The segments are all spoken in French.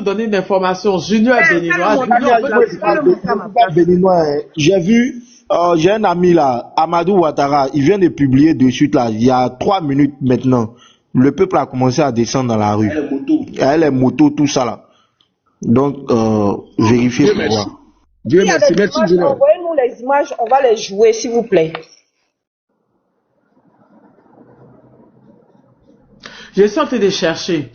donner une information. Junior est béninois. Béninois. J'ai vu, j'ai un ami là, Amadou Ouattara, il vient de publier de suite là, il y a 3 minutes maintenant. Le peuple a commencé à descendre dans la rue. Les motos, tout ça là. Donc, vérifiez pour voir. Dieu merci. Merci, Junior. Envoyez-nous les images, on va les jouer, s'il vous plaît. Je suis en train de chercher.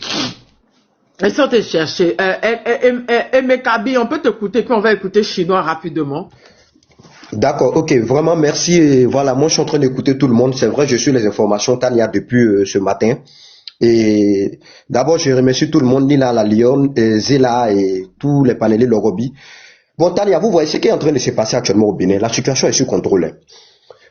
Mekabi, on peut t'écouter, puis on va écouter chinois rapidement. D'accord, ok, vraiment merci. Et voilà, moi je suis en train d'écouter tout le monde. C'est vrai, je suis les informations Tania depuis ce matin. Et d'abord, je remercie tout le monde, Nina, la Lyon, Zela et tous les panélistes Lorobi. Bon, Tania, vous voyez ce qui est en train de se passer actuellement au Bénin. La situation est sous contrôle.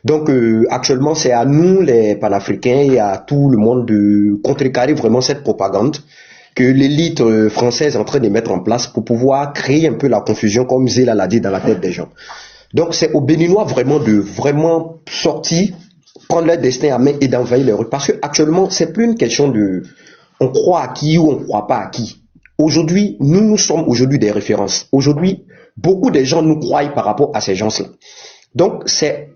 Donc, actuellement, c'est à nous, les panafricains, et à tout le monde de contrecarrer vraiment cette propagande que l'élite française est en train de mettre en place pour pouvoir créer un peu la confusion, comme Zéla l'a dit, dans la tête des gens. Donc, c'est aux Béninois vraiment de sortir, prendre leur destin à main et d'envahir les rues. Parce que actuellement, c'est plus une question de on croit à qui ou on ne croit pas à qui. Aujourd'hui, nous sommes aujourd'hui des références. Aujourd'hui, beaucoup de gens nous croient par rapport à ces gens-là. Donc, c'est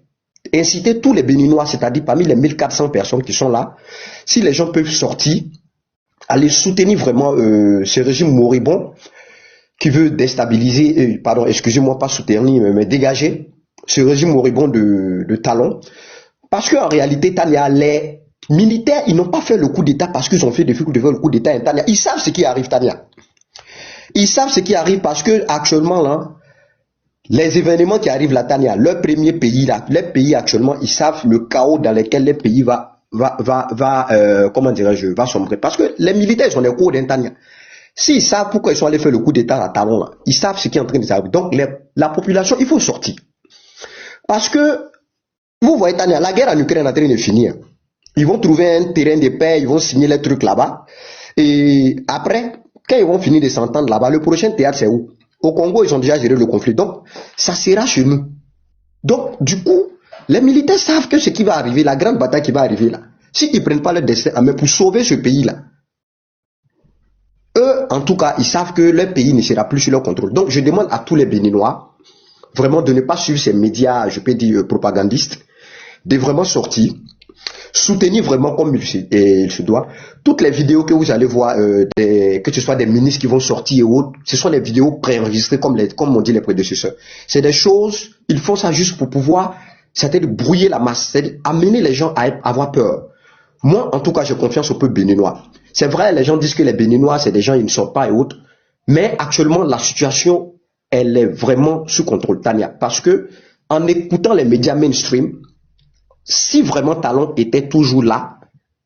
inciter tous les Béninois, c'est-à-dire parmi les 1400 personnes qui sont là, si les gens peuvent sortir, aller soutenir vraiment ce régime moribond qui veut déstabiliser, pardon, excusez-moi, pas soutenir, mais dégager ce régime moribond de Talon. Parce qu'en réalité, Tania, les militaires, ils n'ont pas fait le coup d'État parce qu'ils ont fait des trucs de faire le coup d'État. Tania, ils savent ce qui arrive, Tania. Ils savent ce qui arrive parce que actuellement, là, les événements qui arrivent là, Tania, leur premier pays là, les pays actuellement, ils savent le chaos dans lequel les pays va comment dirais-je, va sombrer. Parce que les militaires sont les cours d'Intania. S'ils savent pourquoi ils sont allés faire le coup d'État à Talon là, ils savent ce qui est en train de s'arriver. Donc la population, il faut sortir. Parce que vous voyez, Tania, la guerre en Ukraine est en train de finir. Ils vont trouver un terrain de paix, ils vont signer les trucs là-bas. Et après, quand ils vont finir de s'entendre là-bas, le prochain théâtre c'est où? Au Congo, ils ont déjà géré le conflit. Donc, ça sera chez nous. Donc, du coup, les militaires savent que ce qui va arriver, la grande bataille qui va arriver là, s'ils ne prennent pas leur destin en main pour sauver ce pays-là, eux, en tout cas, ils savent que leur pays ne sera plus sous leur contrôle. Donc, je demande à tous les Béninois, vraiment de ne pas suivre ces médias, je peux dire, propagandistes, de vraiment sortir, soutenir vraiment comme il se doit. Toutes les vidéos que vous allez voir, que ce soit des ministres qui vont sortir et autres, ce sont des vidéos préenregistrées comme on dit les prédécesseurs. C'est des choses, ils font ça juste pour pouvoir, c'est-à-dire brouiller la masse, c'est-à-dire amener les gens à avoir peur. Moi, en tout cas, j'ai confiance au peuple béninois. C'est vrai, les gens disent que les Béninois, c'est des gens, ils ne sortent pas et autres. Mais actuellement, la situation, elle est vraiment sous contrôle, Tania. Parce que, en écoutant les médias mainstream, si vraiment Talon était toujours là,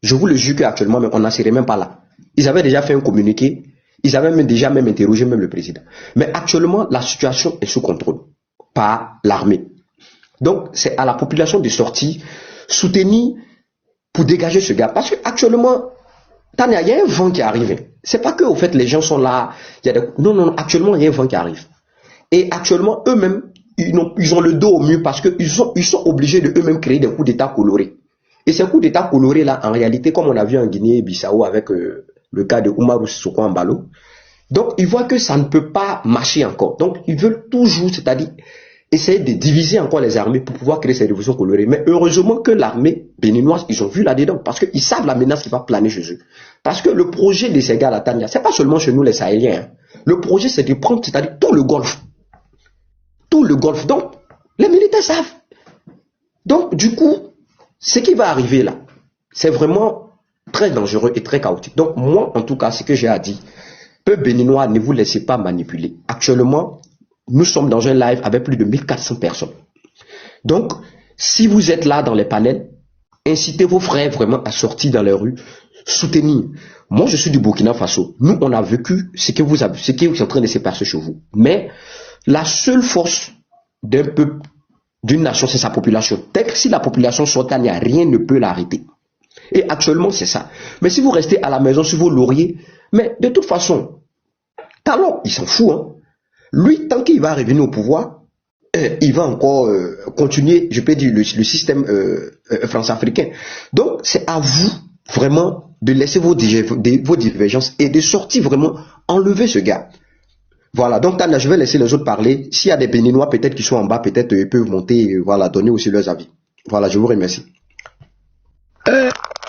je vous le jure qu'actuellement, on n'en serait même pas là. Ils avaient déjà fait un communiqué, ils avaient déjà interrogé même le président. Mais actuellement, la situation est sous contrôle par l'armée. Donc, c'est à la population de sortir, soutenir pour dégager ce gars. Parce qu'actuellement, Tania, il y a un vent qui arrive. C'est pas que, au fait, les gens sont là. Non, actuellement, il y a un vent qui arrive. Et actuellement, eux-mêmes, ils ont le dos au mur parce qu'ils sont obligés de eux-mêmes créer des coups d'État colorés. Et ces coups d'État colorés là, en réalité, comme on a vu en Guinée-Bissau avec le cas de Oumarou Sissoko Embalo, donc ils voient que ça ne peut pas marcher encore. Donc ils veulent toujours, c'est-à-dire essayer de diviser encore les armées pour pouvoir créer ces révolutions colorées. Mais heureusement que l'armée béninoise, ils ont vu là-dedans parce qu'ils savent la menace qui va planer chez eux. Parce que le projet de ces gars là, Tania, c'est pas seulement chez nous les Sahéliens. Hein. Le projet, c'est de prendre, c'est-à-dire tout le Golfe. Tout le Golfe. Donc, les militaires savent. Donc, du coup, ce qui va arriver là, c'est vraiment très dangereux et très chaotique. Donc, moi, en tout cas, ce que j'ai à dire, peuple béninois, ne vous laissez pas manipuler. Actuellement, nous sommes dans un live avec plus de 1400 personnes. Donc, si vous êtes là dans les panels, incitez vos frères vraiment à sortir dans les rues, soutenir. Moi, je suis du Burkina Faso. Nous, on a vécu ce qui est en train de se passer chez vous. Mais la seule force d'un peuple, d'une nation, c'est sa population. Si la population sort, rien ne peut l'arrêter. Et actuellement, c'est ça. Mais si vous restez à la maison sur vos lauriers, mais de toute façon, Talon, il s'en fout. Hein. Lui, tant qu'il va revenir au pouvoir, il va encore continuer, je peux dire, le système france-africain. Donc, c'est à vous, vraiment, de laisser vos divergences et de sortir vraiment, enlever ce gars. Voilà, donc Tania, je vais laisser les autres parler. S'il y a des Béninois peut-être qui sont en bas, peut-être ils peuvent monter, voilà, donner aussi leurs avis. Voilà, je vous remercie.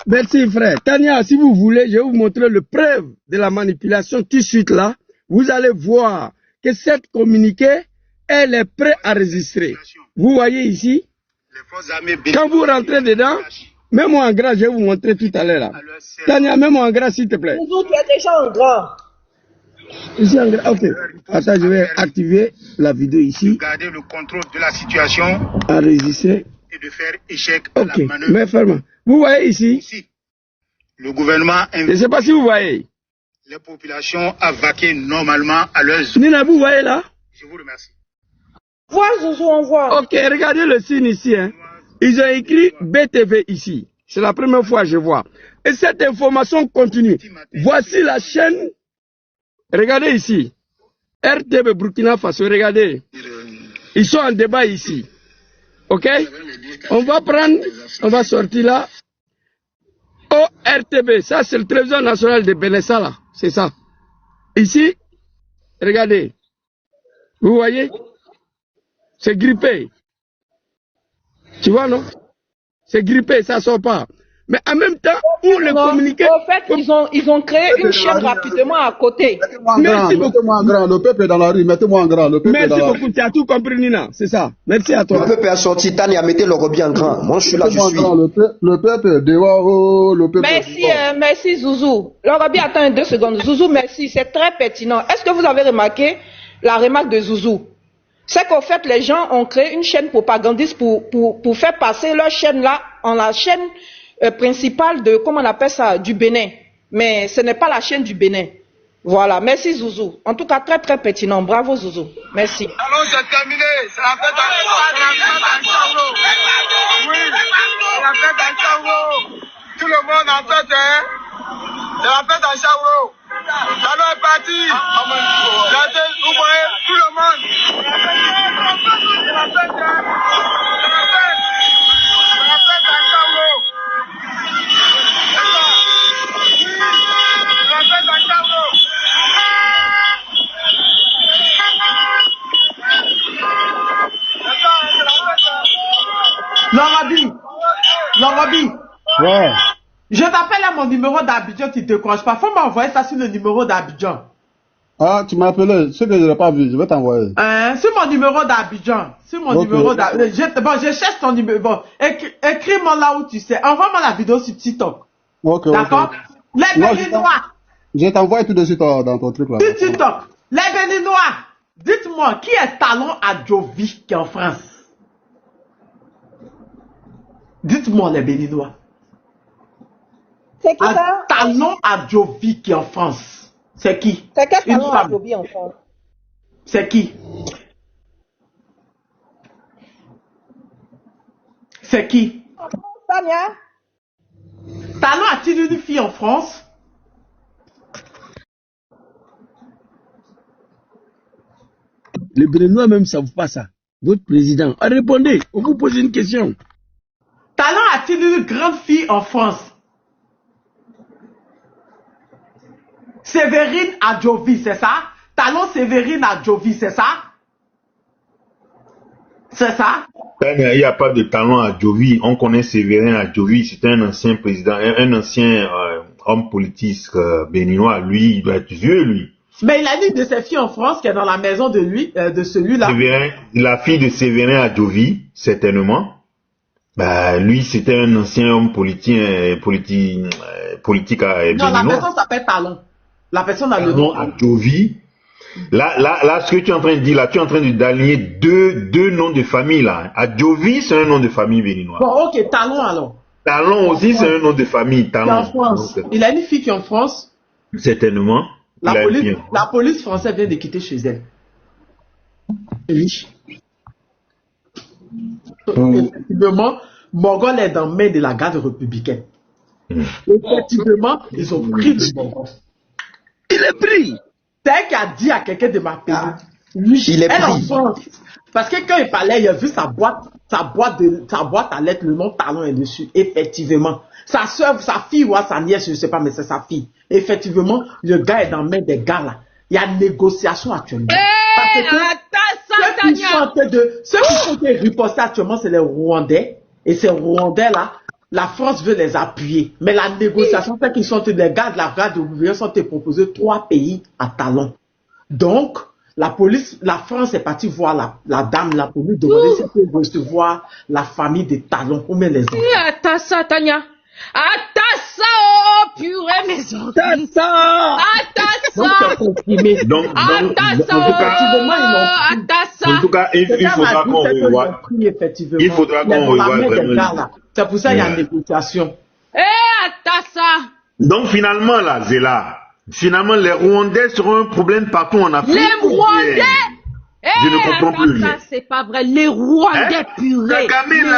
Merci frère. Tania, si vous voulez, je vais vous montrer le preuve de la manipulation tout de suite là. Vous allez voir que cette communiqué, elle est prête à enregistrer. Vous voyez ici, quand vous rentrez dedans, même moi en gras, je vais vous montrer tout à l'heure. Tania, même moi en gras, s'il te plaît. Zouzou, tu es déjà en grand. Ici en gras, ok. Attends, je vais activer la vidéo ici. Garder le contrôle de la situation. Enregistrer. Et de faire échec à la manœuvre. Mais ferme. Vous voyez ici, aussi, le gouvernement je ne sais pas si vous voyez. Les populations à vaquer normalement à leurs... Nina, vous voyez là? Je vous remercie. Vois, Zouzou, on voit. Ok, regardez le signe ici. Hein. Ils ont écrit BTV ici. C'est la première fois que je vois. Et cette information continue. Voici la chaîne. Regardez ici. RTB Burkina Faso, regardez. Ils sont en débat ici. Ok? On va prendre, on va sortir là. ORTB, ça c'est le Télévision nationale de Bénessa là. C'est ça. Ici, regardez. Vous voyez? C'est grippé. Tu vois, non? C'est grippé, ça sort pas. Mais en même temps, pour le communiquer... En fait, ils ont créé une chaîne rapidement à côté. Merci beaucoup. Mettez-moi en grand, le peuple est dans la rue, mettez-moi en grand, le peuple est dans la rue. Merci beaucoup, tu as tout compris, Nina, c'est ça. Merci à toi. Le peuple est sorti, Tania, mettez le rubis en grand. Moi, je suis là, je suis. Le peuple est dehors, oh, le peuple Merci, est dehors. merci Zouzou. Le Robi, attends 2 secondes. Zouzou, merci, c'est très pertinent. Est-ce que vous avez remarqué la remarque de Zouzou? C'est qu'en fait, les gens ont créé une chaîne propagandiste pour faire passer leur chaîne là en la chaîne principale de, comment on appelle ça, du Bénin. Mais ce n'est pas la chaîne du Bénin. Voilà, merci Zouzou. En tout cas, très très pertinent. Bravo Zouzou. Merci. Allons, c'est terminé. C'est la fête à Charo. Oui, c'est la fête à Charo. Tout le monde en fête, hein. C'est la fête à Charo. Allons, est parti. Regardez, vous voyez, tout le monde. C'est la fête, hein. C'est la fête à Charo. C'est ça. Oui, c'est la fête à Charo. Lorobi, Ouais. je t'appelle à mon numéro d'Abidjan, tu ne décroches pas. Faut m'envoyer ça sur le numéro d'Abidjan. Ah, tu m'as appelé, ce que je n'ai pas vu, je vais t'envoyer. Sur mon numéro d'Abidjan. Sur mon numéro d'Abidjan. Bon, je cherche ton numéro. Bon, écris-moi là où tu sais. Envoie-moi la vidéo sur TikTok. Ok, d'accord? Les Béninois. Je t'envoie tout de suite dans ton truc là. Sur TikTok. Les Béninois. Dites-moi, qui est Talon Adjovi qui est en France? Dites-moi les Béninois. C'est qui ça? Talon Adjovi qui est en France. C'est qui? C'est quel Talon Adjovi en France? C'est qui? C'est qui? Tania? Talon a-t-il une fille en France? Les Béninois même ne savent pas ça. Votre président, répondez, on vous pose une question. Talon a-t-il une grande fille en France? Séverine Adjovi, c'est ça? Talon Séverine Adjovi, c'est ça? C'est ça? Il n'y a pas de Talon Adjovi. On connaît Séverine Adjovi. C'est un ancien président, un ancien homme politique béninois. Lui, il doit être vieux, lui. Mais il a une de ses filles en France qui est dans la maison de lui, de celui-là. La fille de Séverin Adjovi, certainement. Bah, lui, c'était un ancien homme politique béninois. Non, la personne s'appelle Talon. La personne a le nom. Adjovi. Là, ce que tu es en train de dire, là, tu es en train de d'aligner deux noms de famille, là. Adjovi, c'est un nom de famille béninois. Bon, ok, Talon alors. Talon aussi, c'est un nom de famille. Talon. En France. Il a une fille qui est en France. Certainement. La police française vient de quitter chez elle. Oui. Effectivement, Morgol est dans main de la garde républicaine. Effectivement, ils ont pris le Morgol. Il est pris. C'est elle qui a dit à quelqu'un de ma pays. Il est pris. En France. Parce que quand il parlait, il a vu sa boîte sa boîte à lettres, le nom Talon est dessus. Effectivement. Sa soeur, sa fille ou sa nièce, je ne sais pas, mais c'est sa fille. Effectivement, le gars est dans la main des gars là. Il y a une négociation actuellement. Ceux qui sont en train de riposter actuellement, c'est les Rwandais. Et ces Rwandais-là, la France veut les appuyer. Mais la négociation, c'est qu'ils sont les gars de la garde de gouvernement sont proposés 3 pays à Talon. Donc, la police, la France est partie voir la dame là pour lui demander si elle peut recevoir la famille des Talons ou même les enfants. Attends ça, Tania. Attends ça, oh purée, mes enfants. Attends ça. Donc, en tout cas, il faudra qu'on revoie. Il faudra qu'on revoie vraiment. C'est pour ça qu'il y a une négociation. Attends ça. Donc, finalement, là, Zéla, finalement, les Rwandais seront un problème partout en Afrique. Les Rwandais. Je ne comprends plus. Ça, c'est pas vrai. Les Rwandais purés. Kagame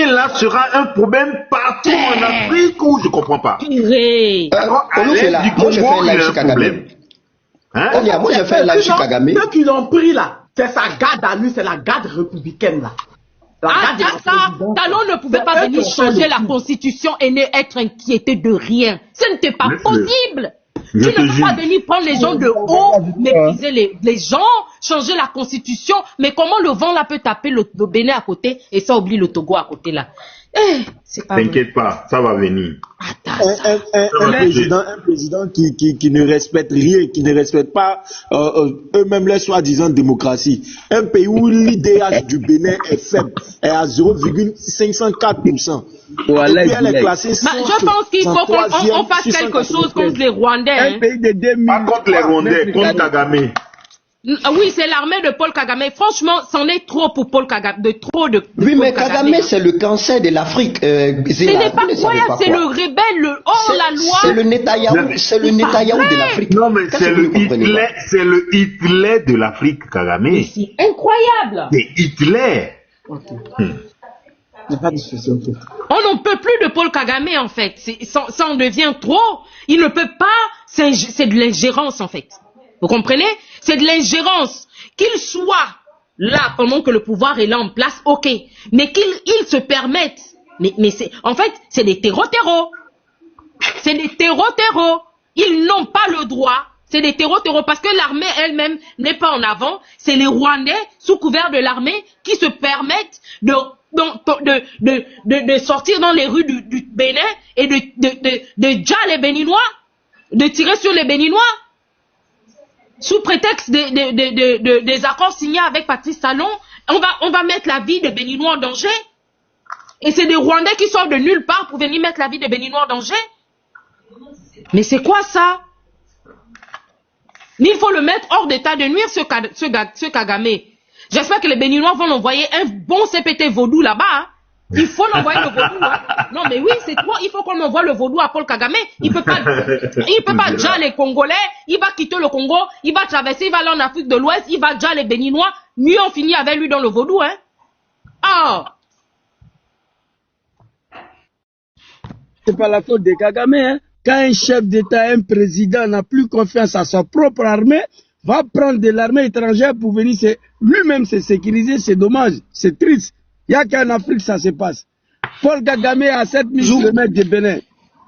là sera un problème partout en Afrique ou je comprends pas. Purée. Moi, je fais un live sur Kagame. Moi, je fais un live sur Kagame. Ceux qui l'ont pris là, c'est sa garde à lui, c'est la garde républicaine là. Talon ne pouvait pas venir changer la constitution et ne être inquiété de rien. Ce n'était pas possible. Tu ne peux pas venir prendre les gens de haut, mépriser les gens, changer la constitution. Mais comment le vent là peut taper le Bénin à côté et ça oublie le Togo à côté là? T'inquiète pas, ça va venir. Un président qui ne respecte rien, qui ne respecte pas eux-mêmes les soi-disant démocratie. Un pays où l'IDH du Bénin est faible, est à 0,504%. Voilà, je pense qu'il faut qu'on fasse quelque chose contre les Rwandais. Un pays de 2000. Pas contre les Rwandais, contre Kagame. Oui, c'est l'armée de Paul Kagame. Franchement, c'en est trop pour Paul Kagame. Oui, mais Kagame, c'est le cancer de l'Afrique. Ce n'est pas croyable, c'est le rebelle, le hors-la-loi. C'est le Netanyahou de l'Afrique. Non, mais c'est le Hitler de l'Afrique, Kagame. C'est incroyable. C'est Hitler. On n'en peut plus de Paul Kagame, en fait. Ça en devient trop. Il ne peut pas. C'est de l'ingérence, en fait. Vous comprenez? C'est de l'ingérence. Qu'il soit là pendant que le pouvoir est là en place, ok. Mais qu'ils se permettent. Mais en fait, c'est des terreaux. C'est des terreaux. Ils n'ont pas le droit. C'est des terreaux parce que l'armée elle-même n'est pas en avant. C'est les Rwandais, sous couvert de l'armée, qui se permettent de sortir dans les rues du Bénin et de dja les Béninois, de tirer sur les Béninois. Sous prétexte des accords signés avec Patrice Talon, on va mettre la vie des Béninois en danger. Et c'est des Rwandais qui sortent de nulle part pour venir mettre la vie des Béninois en danger. Mais c'est quoi ça? Il faut le mettre hors d'état de nuire, ce Kagame. J'espère que les Béninois vont l'envoyer un bon CPT vaudou là-bas. Hein. Il faut l'envoyer le vaudou. Hein. Non mais oui, c'est trop. Il faut qu'on envoie le vaudou à Paul Kagame. Il peut pas déjà les Congolais. Il va quitter le Congo. Il va traverser. Il va aller en Afrique de l'Ouest. Il va déjà les Béninois. Mieux on finit avec lui dans le vaudou. Hein. C'est pas la faute de Kagame. Hein. Quand un chef d'État, un président n'a plus confiance à sa propre armée, va prendre de l'armée étrangère pour venir lui-même se sécuriser, c'est dommage, c'est triste. Il n'y a qu'en Afrique ça se passe. Paul Kagame a 7000 km de Bénin.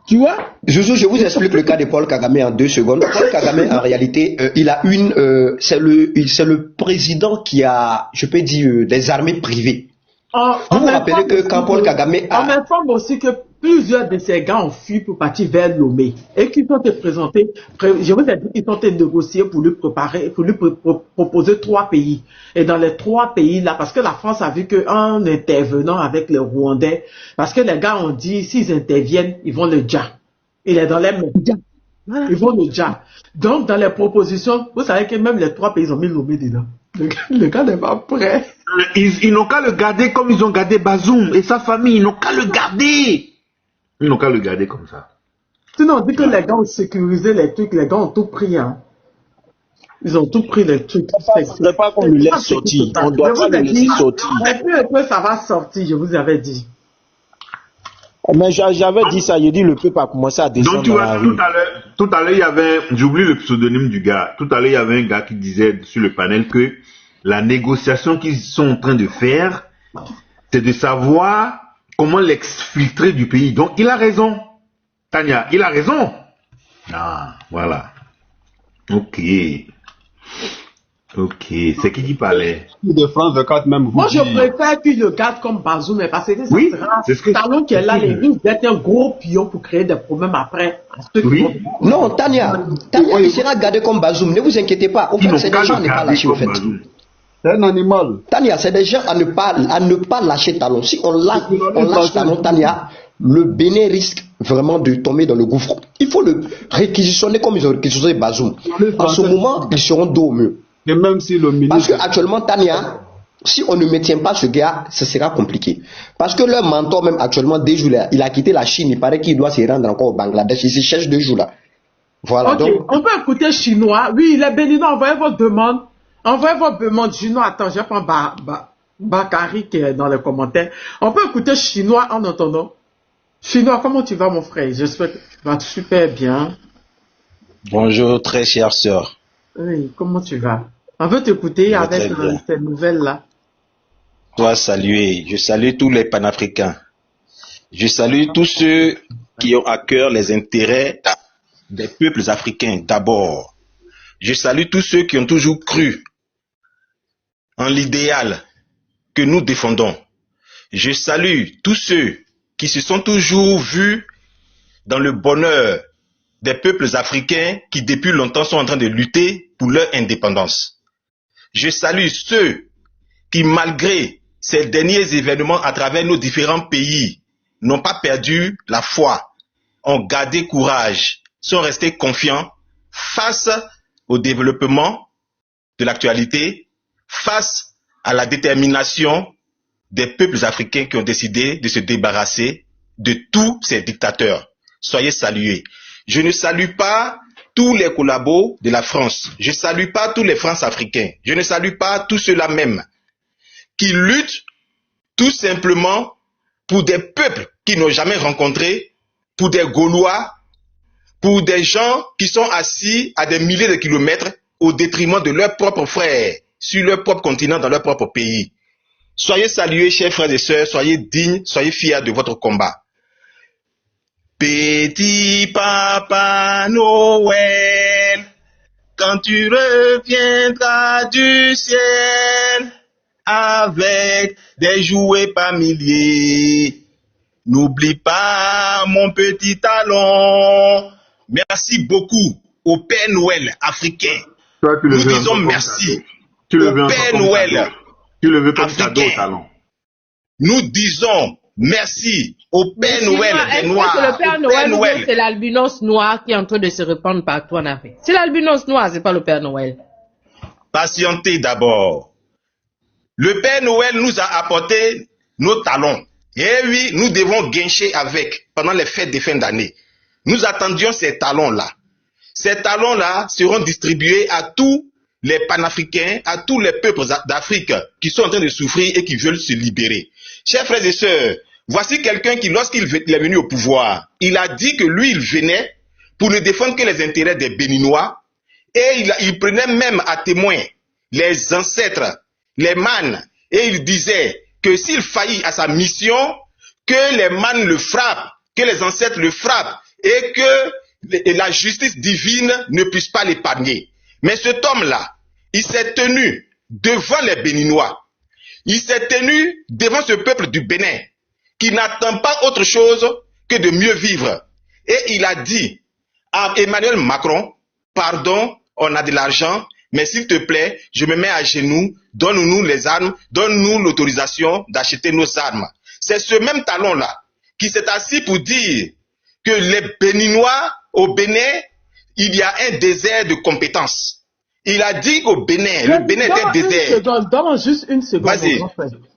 Tu vois? Zouzou, je vous explique le cas de Paul Kagame en 2 secondes. Paul Kagame, en réalité, il a c'est le président qui a, je peux dire, des armées privées. Vous vous rappelez que quand Paul Kagame a... On m'informe aussi que plusieurs de ces gars ont fui pour partir vers Lomé et qui sont présentés, je vous ai dit qu'ils sont négociés pour lui proposer 3 pays. Et dans les 3 pays là, parce que la France a vu qu'en intervenant avec les Rwandais, parce que les gars ont dit s'ils interviennent, ils vont le dja. Il est dans les mains. Ils vont le dja. Donc dans les propositions, vous savez que même les 3 pays ont mis Lomé dedans. Le gars n'est pas prêt. Ils n'ont qu'à le garder comme ils ont gardé Bazoum et sa famille. Ils n'ont qu'à le garder. Ils n'ont qu'à le garder comme ça. Sinon, on dit que les gars ont sécurisé les trucs. Les gars ont tout pris. Hein. Ils ont tout pris les trucs. Il ne faudrait pas qu'on le laisse sortir. On doit pas le laisser sortir. Et puis, ça va sortir, je vous avais dit. Mais j'avais dit ça, j'ai dit le peuple a commencé à descendre. Donc tu vois, tout à l'heure, il y avait, j'oublie le pseudonyme du gars, tout à l'heure, il y avait un gars qui disait sur le panel que la négociation qu'ils sont en train de faire, c'est de savoir comment l'exfiltrer du pays. Donc, il a raison. Tania, il a raison. Ah, voilà. Ok. Ok. C'est qui parlait? De France 24 même. Moi, je préfère qu'il le garde comme Bazoum, mais parce que ça Oui, sera c'est ce que Talon qui est là, il risque d'être un gros pion pour créer des problèmes après. Oui. Non, Tania, il sera gardé comme Bazoum. Ne vous inquiétez pas. Au fait, c'est des gens à ne pas lâcher, au fait. C'est un animal. Tania, c'est des gens à ne pas lâcher Talon. Si on lâche Talon, Tania, le Bénin risque vraiment de tomber dans le gouffre. Il faut le réquisitionner comme ils ont réquisitionné Bazoum. En ce moment, ils seront dos au mur. Et même si le ministre... Parce qu'actuellement, Tania, si on ne maintient pas ce gars, ce sera compliqué. Parce que leur mentor, même actuellement, 2 jours là, il a quitté la Chine. Il paraît qu'il doit se rendre encore au Bangladesh. Il se cherche 2 jours là. Voilà. Ok, donc... on peut écouter chinois. Oui, les Béninois, envoyez vos demandes. Envoyez vos demandes chinois. Attends, je prends Bakary qui est dans les commentaires. On peut écouter chinois en entendant. Chinois, comment tu vas, mon frère? J'espère que tu vas super bien. Bonjour, très chère sœur. Oui, comment tu vas? On veut t'écouter avec ces nouvelles-là. Toi, saluer. Je salue tous les panafricains. Je salue tous ceux qui ont à cœur les intérêts des peuples africains d'abord. Je salue tous ceux qui ont toujours cru en l'idéal que nous défendons. Je salue tous ceux qui se sont toujours vus dans le bonheur des peuples africains qui depuis longtemps sont en train de lutter pour leur indépendance. Je salue ceux qui, malgré ces derniers événements à travers nos différents pays, n'ont pas perdu la foi, ont gardé courage, sont restés confiants face au développement de l'actualité, face à la détermination des peuples africains qui ont décidé de se débarrasser de tous ces dictateurs. Soyez salués. Je ne salue pas tous les collabos de la France. Je ne salue pas tous les France-africains. Je ne salue pas tous ceux-là même qui luttent tout simplement pour des peuples qu'ils n'ont jamais rencontrés, pour des Gaulois, pour des gens qui sont assis à des milliers de kilomètres au détriment de leurs propres frères, sur leur propre continent, dans leur propre pays. Soyez salués, chers frères et sœurs, soyez dignes, soyez fiers de votre combat. Petit Papa Noël, quand tu reviendras du ciel avec des jouets par milliers, n'oublie pas mon petit talon. Merci beaucoup au Père Noël africain. Toi, nous disons merci au Père Noël tu le veux comme africain. Cadeau, talon. Nous disons merci au Père Noël des Noirs. Est-ce que le Père Noël, c'est l'albinos noir qui est en train de se répandre partout en Afrique? C'est l'albinos noir, c'est pas le Père Noël. Patientez d'abord. Le Père Noël nous a apporté nos talons. Et oui, nous devons guincher avec pendant les fêtes de fin d'année. Nous attendions ces talons-là. Ces talons-là seront distribués à tous les panafricains, à tous les peuples d'Afrique qui sont en train de souffrir et qui veulent se libérer. Chers frères et sœurs, voici quelqu'un qui, lorsqu'il est venu au pouvoir, il a dit que lui, il venait pour ne défendre que les intérêts des Béninois et il prenait même à témoin les ancêtres, les mânes, et il disait que s'il faillit à sa mission, que les mânes le frappent, que les ancêtres le frappent et que la justice divine ne puisse pas l'épargner. Mais cet homme-là, il s'est tenu devant les Béninois. Il s'est tenu devant ce peuple du Bénin qui n'attend pas autre chose que de mieux vivre. Et il a dit à Emmanuel Macron, pardon, on a de l'argent, mais s'il te plaît, je me mets à genoux, donne-nous les armes, donne-nous l'autorisation d'acheter nos armes. C'est ce même talon-là qui s'est assis pour dire que les Béninois, au Bénin, il y a un désert de compétences. Il a dit qu'au Bénin, le Bénin était désert. Donne juste une seconde. Vas-y.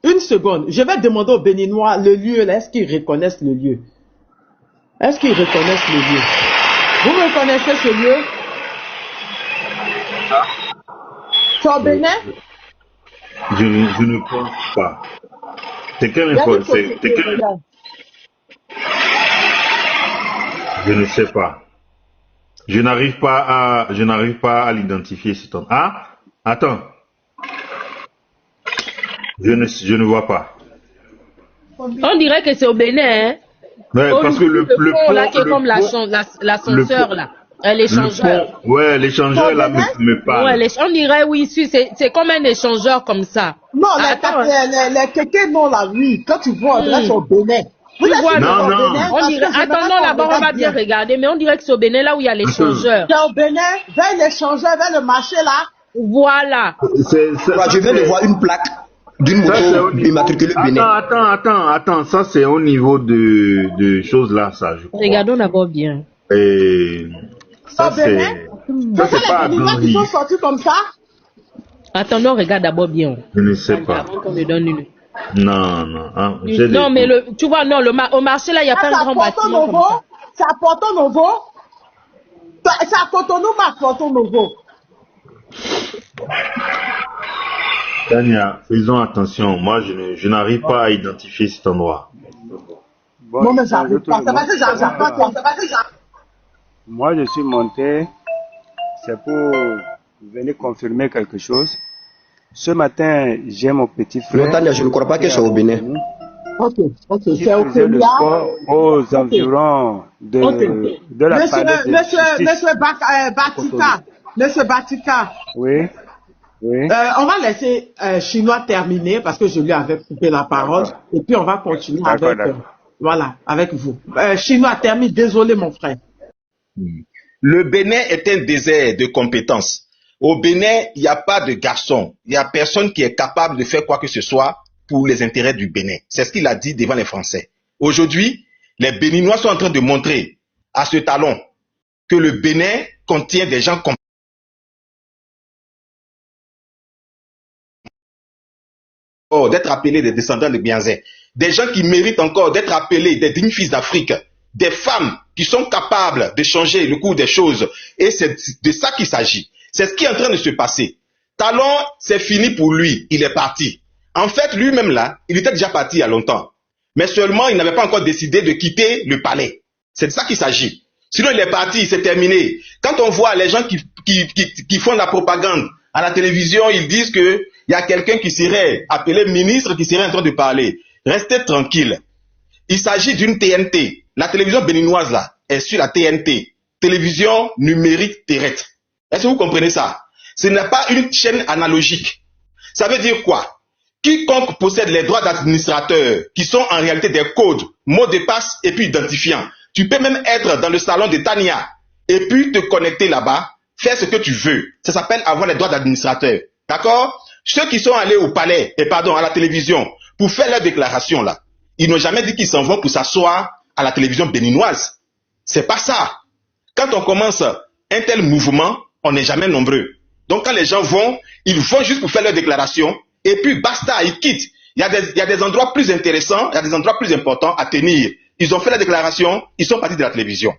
Une seconde. Je vais demander aux Béninois le lieu, là, est-ce qu'ils reconnaissent le lieu? Est-ce qu'ils reconnaissent le lieu? Vous reconnaissez ce lieu? C'est au Bénin? Je ne pense pas. C'est quelle info? Je ne sais pas. Je n'arrive pas à l'identifier cet homme. Ah, attends. Je ne vois pas. On dirait que c'est au Bénin, hein. Ouais, parce que le pont là pont, qui est comme l'ascenseur là, l'échangeur. Ouais, l'échangeur là me parle. Ouais, on dirait oui, c'est comme un échangeur comme ça. Non, les kékés non là, oui. Quand tu vois, là c'est au Bénin. Vous vois, non. On dirait, attendons là-bas, on va bien regarder, mais on dirait que c'est au Bénin là où il y a l'échangeur. C'est au Bénin, vers l'échangeur, vers le marché là. Voilà. Je viens de voir une plaque d'une moto immatriculée Bénin. Attends, ça c'est au niveau de choses là, ça. Je crois. Regardons d'abord bien. Et ça c'est pas à Ils sont sortis comme ça. Attendons, regarde d'abord bien. Je ne sais pas. Avant qu'on me donne une. Non. Non, mais tu vois, non, au marché là, il n'y a pas un grand bâtiment comme ça. C'est à Porto Novo. C'est à Cotonou, Porto Novo. Tania, faisons attention. Moi, je n'arrive pas à identifier cet endroit. Bon, Non, mais j'arrive pas. C'est parce que j'arrive. Moi, je suis monté, c'est pour venir confirmer quelque chose. Ce matin, j'ai mon petit frère. Non, Tania, je ne crois pas que c'est au Bénin. Ok. Qui faisait le sport aux environs de la palais de justice. Monsieur Batika. Oui. On va laisser Chinois terminer parce que je lui avais coupé la parole et puis on va continuer avec vous. Chinois termine, désolé mon frère. Le Bénin est un désert de compétences. Au Bénin, il n'y a pas de garçon. Il n'y a personne qui est capable de faire quoi que ce soit pour les intérêts du Bénin. C'est ce qu'il a dit devant les Français. Aujourd'hui, les Béninois sont en train de montrer à ce talon que le Bénin contient des gens comme d'être appelés des descendants de Bianzé, des gens qui méritent encore d'être appelés des dignes fils d'Afrique, des femmes qui sont capables de changer le cours des choses. Et c'est de ça qu'il s'agit. C'est ce qui est en train de se passer. Talon, c'est fini pour lui, il est parti. En fait, lui-même là, il était déjà parti il y a longtemps. Mais seulement, il n'avait pas encore décidé de quitter le palais. C'est de ça qu'il s'agit. Sinon, il est parti, c'est terminé. Quand on voit les gens qui font la propagande à la télévision, ils disent qu'il y a quelqu'un qui serait appelé ministre, qui serait en train de parler. Restez tranquille. Il s'agit d'une TNT. La télévision béninoise là est sur la TNT. Télévision numérique terrestre. Est-ce que vous comprenez ça? Ce n'est pas une chaîne analogique. Ça veut dire quoi? Quiconque possède les droits d'administrateur, qui sont en réalité des codes, mots de passe et puis identifiants. Tu peux même être dans le salon de Tania et puis te connecter là-bas, faire ce que tu veux. Ça s'appelle avoir les droits d'administrateur. D'accord? Ceux qui sont allés au palais, à la télévision, pour faire leur déclaration là, ils n'ont jamais dit qu'ils s'en vont pour s'asseoir à la télévision béninoise. C'est pas ça. Quand on commence un tel mouvement, on n'est jamais nombreux. Donc quand les gens vont, ils vont juste pour faire leur déclaration et puis basta, ils quittent. Il y a des endroits plus intéressants, il y a des endroits plus importants à tenir. Ils ont fait la déclaration, ils sont partis de la télévision.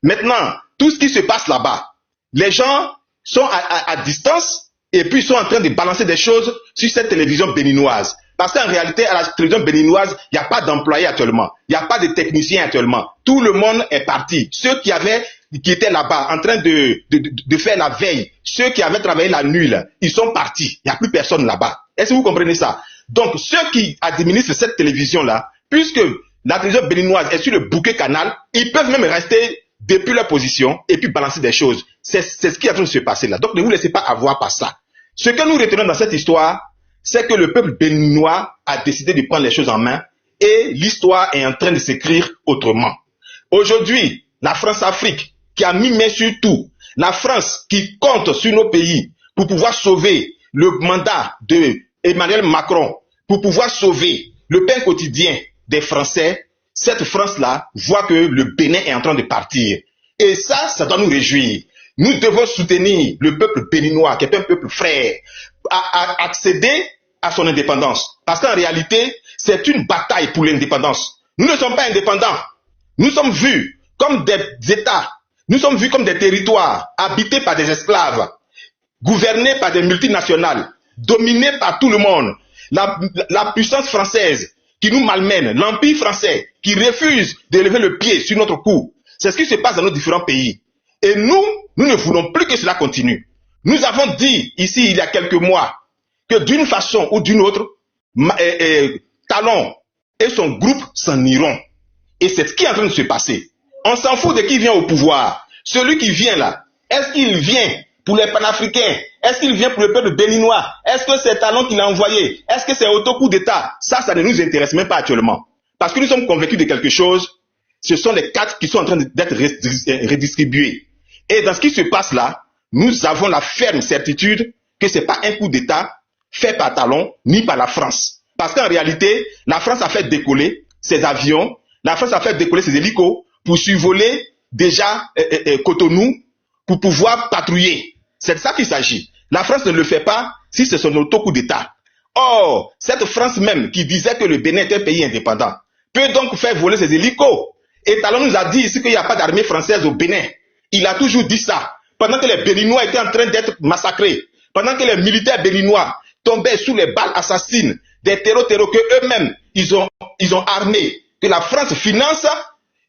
Maintenant, tout ce qui se passe là-bas, les gens sont à distance et puis ils sont en train de balancer des choses sur cette télévision béninoise. Parce qu'en réalité, à la télévision béninoise, il n'y a pas d'employés actuellement. Il n'y a pas de techniciens actuellement. Tout le monde est parti. Ceux qui étaient là-bas en train de faire la veille, ceux qui avaient travaillé la nuit, là, ils sont partis. Il n'y a plus personne là-bas. Est-ce que vous comprenez ça? Donc, ceux qui administrent cette télévision-là, puisque la télévision béninoise est sur le bouquet canal, ils peuvent même rester depuis leur position et puis balancer des choses. C'est ce qui est en train de se passer là. Donc, ne vous laissez pas avoir par ça. Ce que nous retenons dans cette histoire, c'est que le peuple béninois a décidé de prendre les choses en main et l'histoire est en train de s'écrire autrement. Aujourd'hui, la France-Afrique qui a mis main sur tout, la France qui compte sur nos pays pour pouvoir sauver le mandat de Emmanuel Macron, pour pouvoir sauver le pain quotidien des Français, cette France-là voit que le Bénin est en train de partir. Et ça doit nous réjouir. Nous devons soutenir le peuple béninois, qui est un peuple frère, à accéder à son indépendance. Parce qu'en réalité, c'est une bataille pour l'indépendance. Nous ne sommes pas indépendants. Nous sommes vus comme des États. Nous sommes vus comme des territoires habités par des esclaves, gouvernés par des multinationales, dominés par tout le monde. La puissance française qui nous malmène, l'empire français qui refuse de lever le pied sur notre cou. C'est ce qui se passe dans nos différents pays. Et nous ne voulons plus que cela continue. Nous avons dit ici, il y a quelques mois, que d'une façon ou d'une autre, Talon et son groupe s'en iront. Et c'est ce qui est en train de se passer. On s'en fout de qui vient au pouvoir. Celui qui vient là, est-ce qu'il vient pour les panafricains? Est-ce qu'il vient pour le peuple béninois? Est-ce que c'est Talon qui l'a envoyé? Est-ce que c'est auto-coup d'État? Ça ne nous intéresse même pas actuellement. Parce que nous sommes convaincus de quelque chose. Ce sont les cartes qui sont en train d'être redistribuées. Et dans ce qui se passe là, nous avons la ferme certitude que ce n'est pas un coup d'État fait par Talon ni par la France. Parce qu'en réalité, la France a fait décoller ses avions, la France a fait décoller ses hélicos pour survoler déjà Cotonou pour pouvoir patrouiller. C'est de ça qu'il s'agit. La France ne le fait pas si c'est son auto-coup d'État. Or, cette France même qui disait que le Bénin est un pays indépendant peut donc faire voler ses hélicos. Et Talon nous a dit ici qu'il n'y a pas d'armée française au Bénin. Il a toujours dit ça. Pendant que les Béninois étaient en train d'être massacrés, pendant que les militaires béninois tombaient sous les balles assassines des terreaux que eux-mêmes ils ont armés, que la France finance,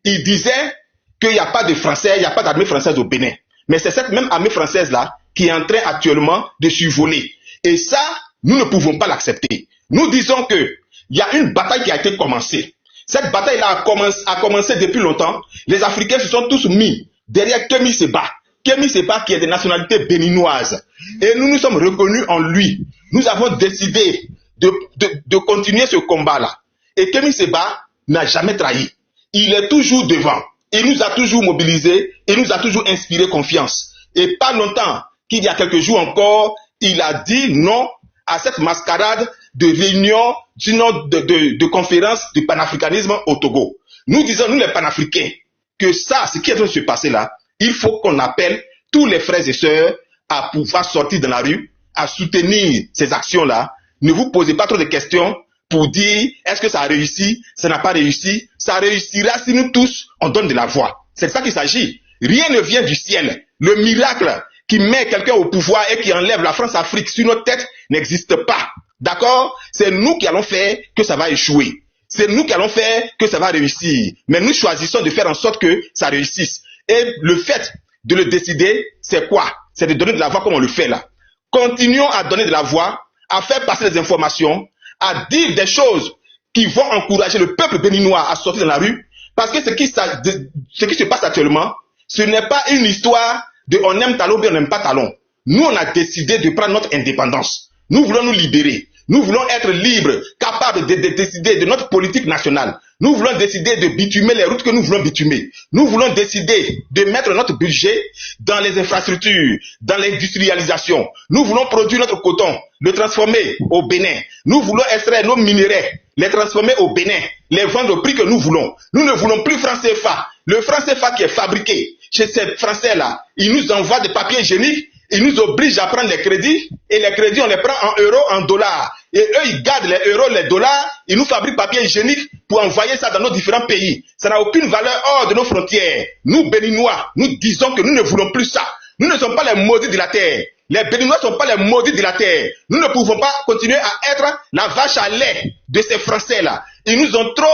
ils disaient qu'il n'y a pas de Français, il n'y a pas d'armée française au Bénin. Mais c'est cette même armée française-là qui est en train actuellement de survoler. Et ça, nous ne pouvons pas l'accepter. Nous disons qu'il y a une bataille qui a été commencée. Cette bataille-là a commencé depuis longtemps. Les Africains se sont tous mis derrière Kémy Séba. Kémy Séba qui est de nationalité béninoise. Et nous nous sommes reconnus en lui. Nous avons décidé de continuer ce combat-là. Et Kémy Séba n'a jamais trahi. Il est toujours devant. Il nous a toujours mobilisés. Il nous a toujours inspiré confiance. Et pas longtemps qu'il y a quelques jours encore, il a dit non à cette mascarade de réunion, sinon de conférence du panafricanisme au Togo. Nous disons, nous les panafricains, que ça, ce qui est en train de se passer là, il faut qu'on appelle tous les frères et sœurs à pouvoir sortir dans la rue, à soutenir ces actions-là. Ne vous posez pas trop de questions pour dire, est-ce que ça a réussi, ça n'a pas réussi. Ça réussira si nous tous, on donne de la voix. C'est de ça qu'il s'agit. Rien ne vient du ciel. Le miracle qui met quelqu'un au pouvoir et qui enlève la France-Afrique sur notre tête n'existe pas. D'accord? C'est nous qui allons faire que ça va échouer. C'est nous qui allons faire que ça va réussir. Mais nous choisissons de faire en sorte que ça réussisse. Et le fait de le décider, c'est quoi? C'est de donner de la voix comme on le fait là. Continuons à donner de la voix, à faire passer des informations, à dire des choses qui vont encourager le peuple béninois à sortir dans la rue. Parce que ce qui se passe actuellement, ce n'est pas une histoire de on aime Talon ou on n'aime pas Talon. Nous, on a décidé de prendre notre indépendance. Nous voulons nous libérer. Nous voulons être libres, capables de décider de notre politique nationale. Nous voulons décider de bitumer les routes que nous voulons bitumer. Nous voulons décider de mettre notre budget dans les infrastructures, dans l'industrialisation. Nous voulons produire notre coton, le transformer au Bénin. Nous voulons extraire nos minéraux, les transformer au Bénin, les vendre au prix que nous voulons. Nous ne voulons plus franc CFA. Le franc CFA qui est fabriqué chez ces Français-là, ils nous envoient des papiers hygiéniques. Ils nous obligent à prendre les crédits, et les crédits, on les prend en euros, en dollars. Et eux, ils gardent les euros, les dollars, ils nous fabriquent papier hygiénique pour envoyer ça dans nos différents pays. Ça n'a aucune valeur hors de nos frontières. Nous, Béninois, nous disons que nous ne voulons plus ça. Nous ne sommes pas les maudits de la terre. Les Béninois ne sont pas les maudits de la terre. Nous ne pouvons pas continuer à être la vache à lait de ces Français-là. Ils nous ont trop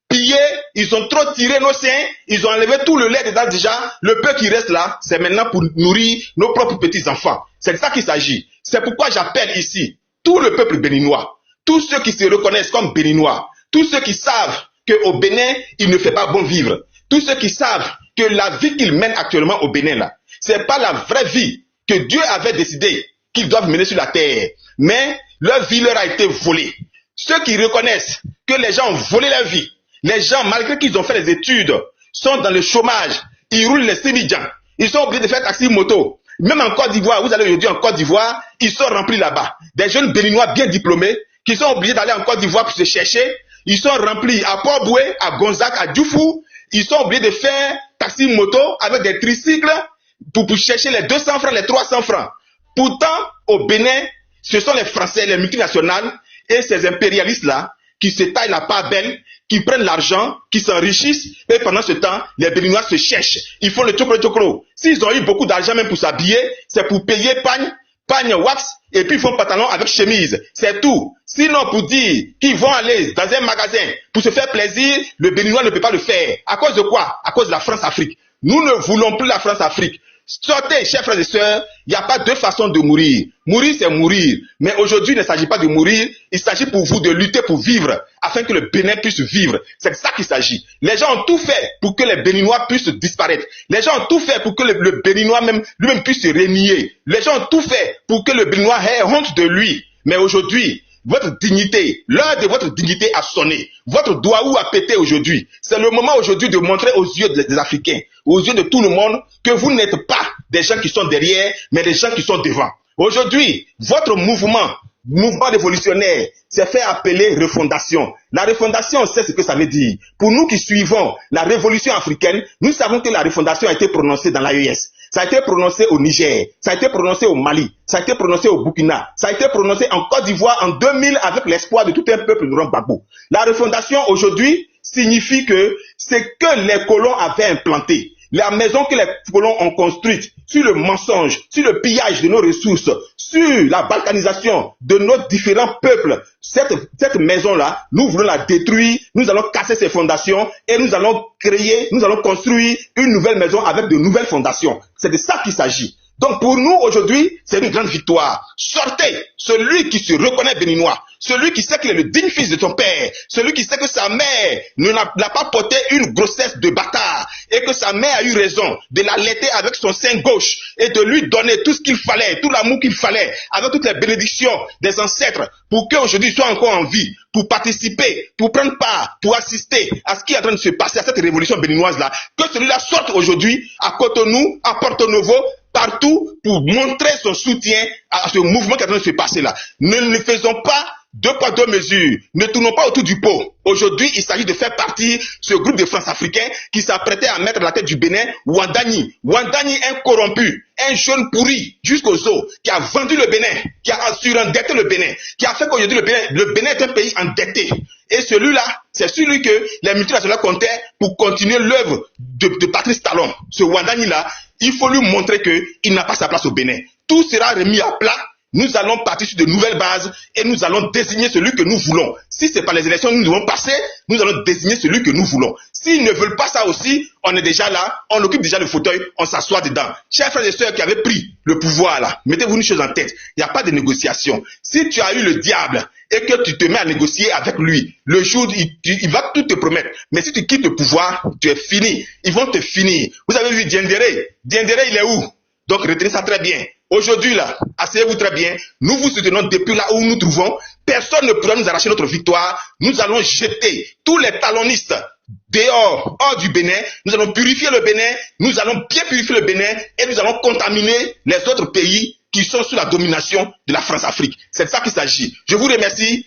pillés, ils ont trop tiré nos seins, ils ont enlevé tout le lait dedans déjà. Le peu qui reste là, c'est maintenant pour nourrir nos propres petits-enfants. C'est de ça qu'il s'agit. C'est pourquoi j'appelle ici tout le peuple béninois, tous ceux qui se reconnaissent comme béninois, tous ceux qui savent qu'au Bénin, il ne fait pas bon vivre, tous ceux qui savent que la vie qu'ils mènent actuellement au Bénin là, c'est pas la vraie vie que Dieu avait décidé qu'ils doivent mener sur la terre, mais leur vie leur a été volée. Ceux qui reconnaissent que les gens ont volé leur vie, les gens, malgré qu'ils ont fait des études, sont dans le chômage, ils roulent les simidjans, ils sont obligés de faire taxi moto. Même en Côte d'Ivoire, vous allez aujourd'hui en Côte d'Ivoire, ils sont remplis là-bas. Des jeunes béninois bien diplômés, qui sont obligés d'aller en Côte d'Ivoire pour se chercher, ils sont remplis à Port-Boué, à Gonzague, à Dioufou, ils sont obligés de faire taxi moto avec des tricycles pour chercher les 200 francs, les 300 francs. Pourtant, au Bénin, ce sont les Français, les multinationales et ces impérialistes-là qui se taillent la part belle, qui prennent l'argent, qui s'enrichissent, et pendant ce temps, les Béninois se cherchent. Ils font le tchokro. S'ils ont eu beaucoup d'argent même pour s'habiller, c'est pour payer pagne, wax, et puis ils font pantalon avec chemise. C'est tout. Sinon, pour dire qu'ils vont aller dans un magasin pour se faire plaisir, le Béninois ne peut pas le faire. À cause de quoi? À cause de la France-Afrique. Nous ne voulons plus la France-Afrique. Sortez, chers frères et sœurs, il n'y a pas deux façons de mourir. Mourir, c'est mourir. Mais aujourd'hui, il ne s'agit pas de mourir, il s'agit pour vous de lutter pour vivre, afin que le Bénin puisse vivre. C'est de ça qu'il s'agit. Les gens ont tout fait pour que les Béninois puissent disparaître. Les gens ont tout fait pour que le Béninois lui-même puisse se renier. Les gens ont tout fait pour que le Béninois ait honte de lui. Mais aujourd'hui, votre dignité, l'heure de votre dignité a sonné. Votre doigt a pété aujourd'hui. C'est le moment aujourd'hui de montrer aux yeux des Africains, aux yeux de tout le monde, que vous n'êtes pas des gens qui sont derrière, mais des gens qui sont devant. Aujourd'hui, votre mouvement révolutionnaire s'est fait appeler refondation. La refondation, on sait ce que ça veut dire. Pour nous qui suivons la révolution africaine, nous savons que la refondation a été prononcée dans l'AES. Ça a été prononcé au Niger, ça a été prononcé au Mali, ça a été prononcé au Burkina, ça a été prononcé en Côte d'Ivoire en 2000 avec l'espoir de tout un peuple de Gbagbo. La refondation aujourd'hui signifie que c'est que les colons avaient implanté. La maison que les colons ont construite sur le mensonge, sur le pillage de nos ressources, sur la balkanisation de nos différents peuples, cette maison-là, nous voulons la détruire, nous allons casser ses fondations et nous allons construire une nouvelle maison avec de nouvelles fondations. C'est de ça qu'il s'agit. Donc pour nous aujourd'hui, c'est une grande victoire. Sortez, celui qui se reconnaît béninois, celui qui sait qu'il est le digne fils de son père, celui qui sait que sa mère n'a pas porté une grossesse de bâtard et que sa mère a eu raison de l'allaiter avec son sein gauche et de lui donner tout ce qu'il fallait, tout l'amour qu'il fallait, avec toutes les bénédictions des ancêtres pour qu'aujourd'hui il soit encore en vie, pour participer, pour prendre part, pour assister à ce qui est en train de se passer, à cette révolution béninoise-là, que celui-là sorte aujourd'hui à Cotonou, à Porto Novo, partout pour montrer son soutien à ce mouvement qui est en train de se passer là. Ne faisons pas deux poids, deux mesures. Ne tournons pas autour du pot. Aujourd'hui, il s'agit de faire partie de ce groupe de France-Africains qui s'apprêtait à mettre à la tête du Bénin Wandani. Wandani, un corrompu, un jeune pourri jusqu'aux os, qui a vendu le Bénin, qui a surendetté le Bénin, qui a fait qu'aujourd'hui le Bénin est un pays endetté. Et celui-là, c'est celui que les multinationales comptaient pour continuer l'œuvre de Patrice Talon. Ce Wandani-là, il faut lui montrer qu'il n'a pas sa place au Bénin. Tout sera remis à plat. Nous allons partir sur de nouvelles bases et nous allons désigner celui que nous voulons. Si ce n'est pas les élections que nous devons passer, nous allons désigner celui que nous voulons. S'ils ne veulent pas ça aussi, on est déjà là, on occupe déjà le fauteuil, on s'assoit dedans. Chers frères et sœurs qui avaient pris le pouvoir là, mettez-vous une chose en tête, il n'y a pas de négociation. Si tu as eu le diable et que tu te mets à négocier avec lui, le jour, il va tout te promettre. Mais si tu quittes le pouvoir, tu es fini. Ils vont te finir. Vous avez vu Diendéré. Diendéré, il est où? Donc retenez ça très bien. Aujourd'hui là, asseyez-vous très bien, nous vous soutenons depuis là où nous nous trouvons, personne ne pourra nous arracher notre victoire, nous allons jeter tous les talonistes dehors, hors du Bénin, nous allons purifier le Bénin, nous allons bien purifier le Bénin et nous allons contaminer les autres pays qui sont sous la domination de la France-Afrique. C'est de ça qu'il s'agit. Je vous remercie,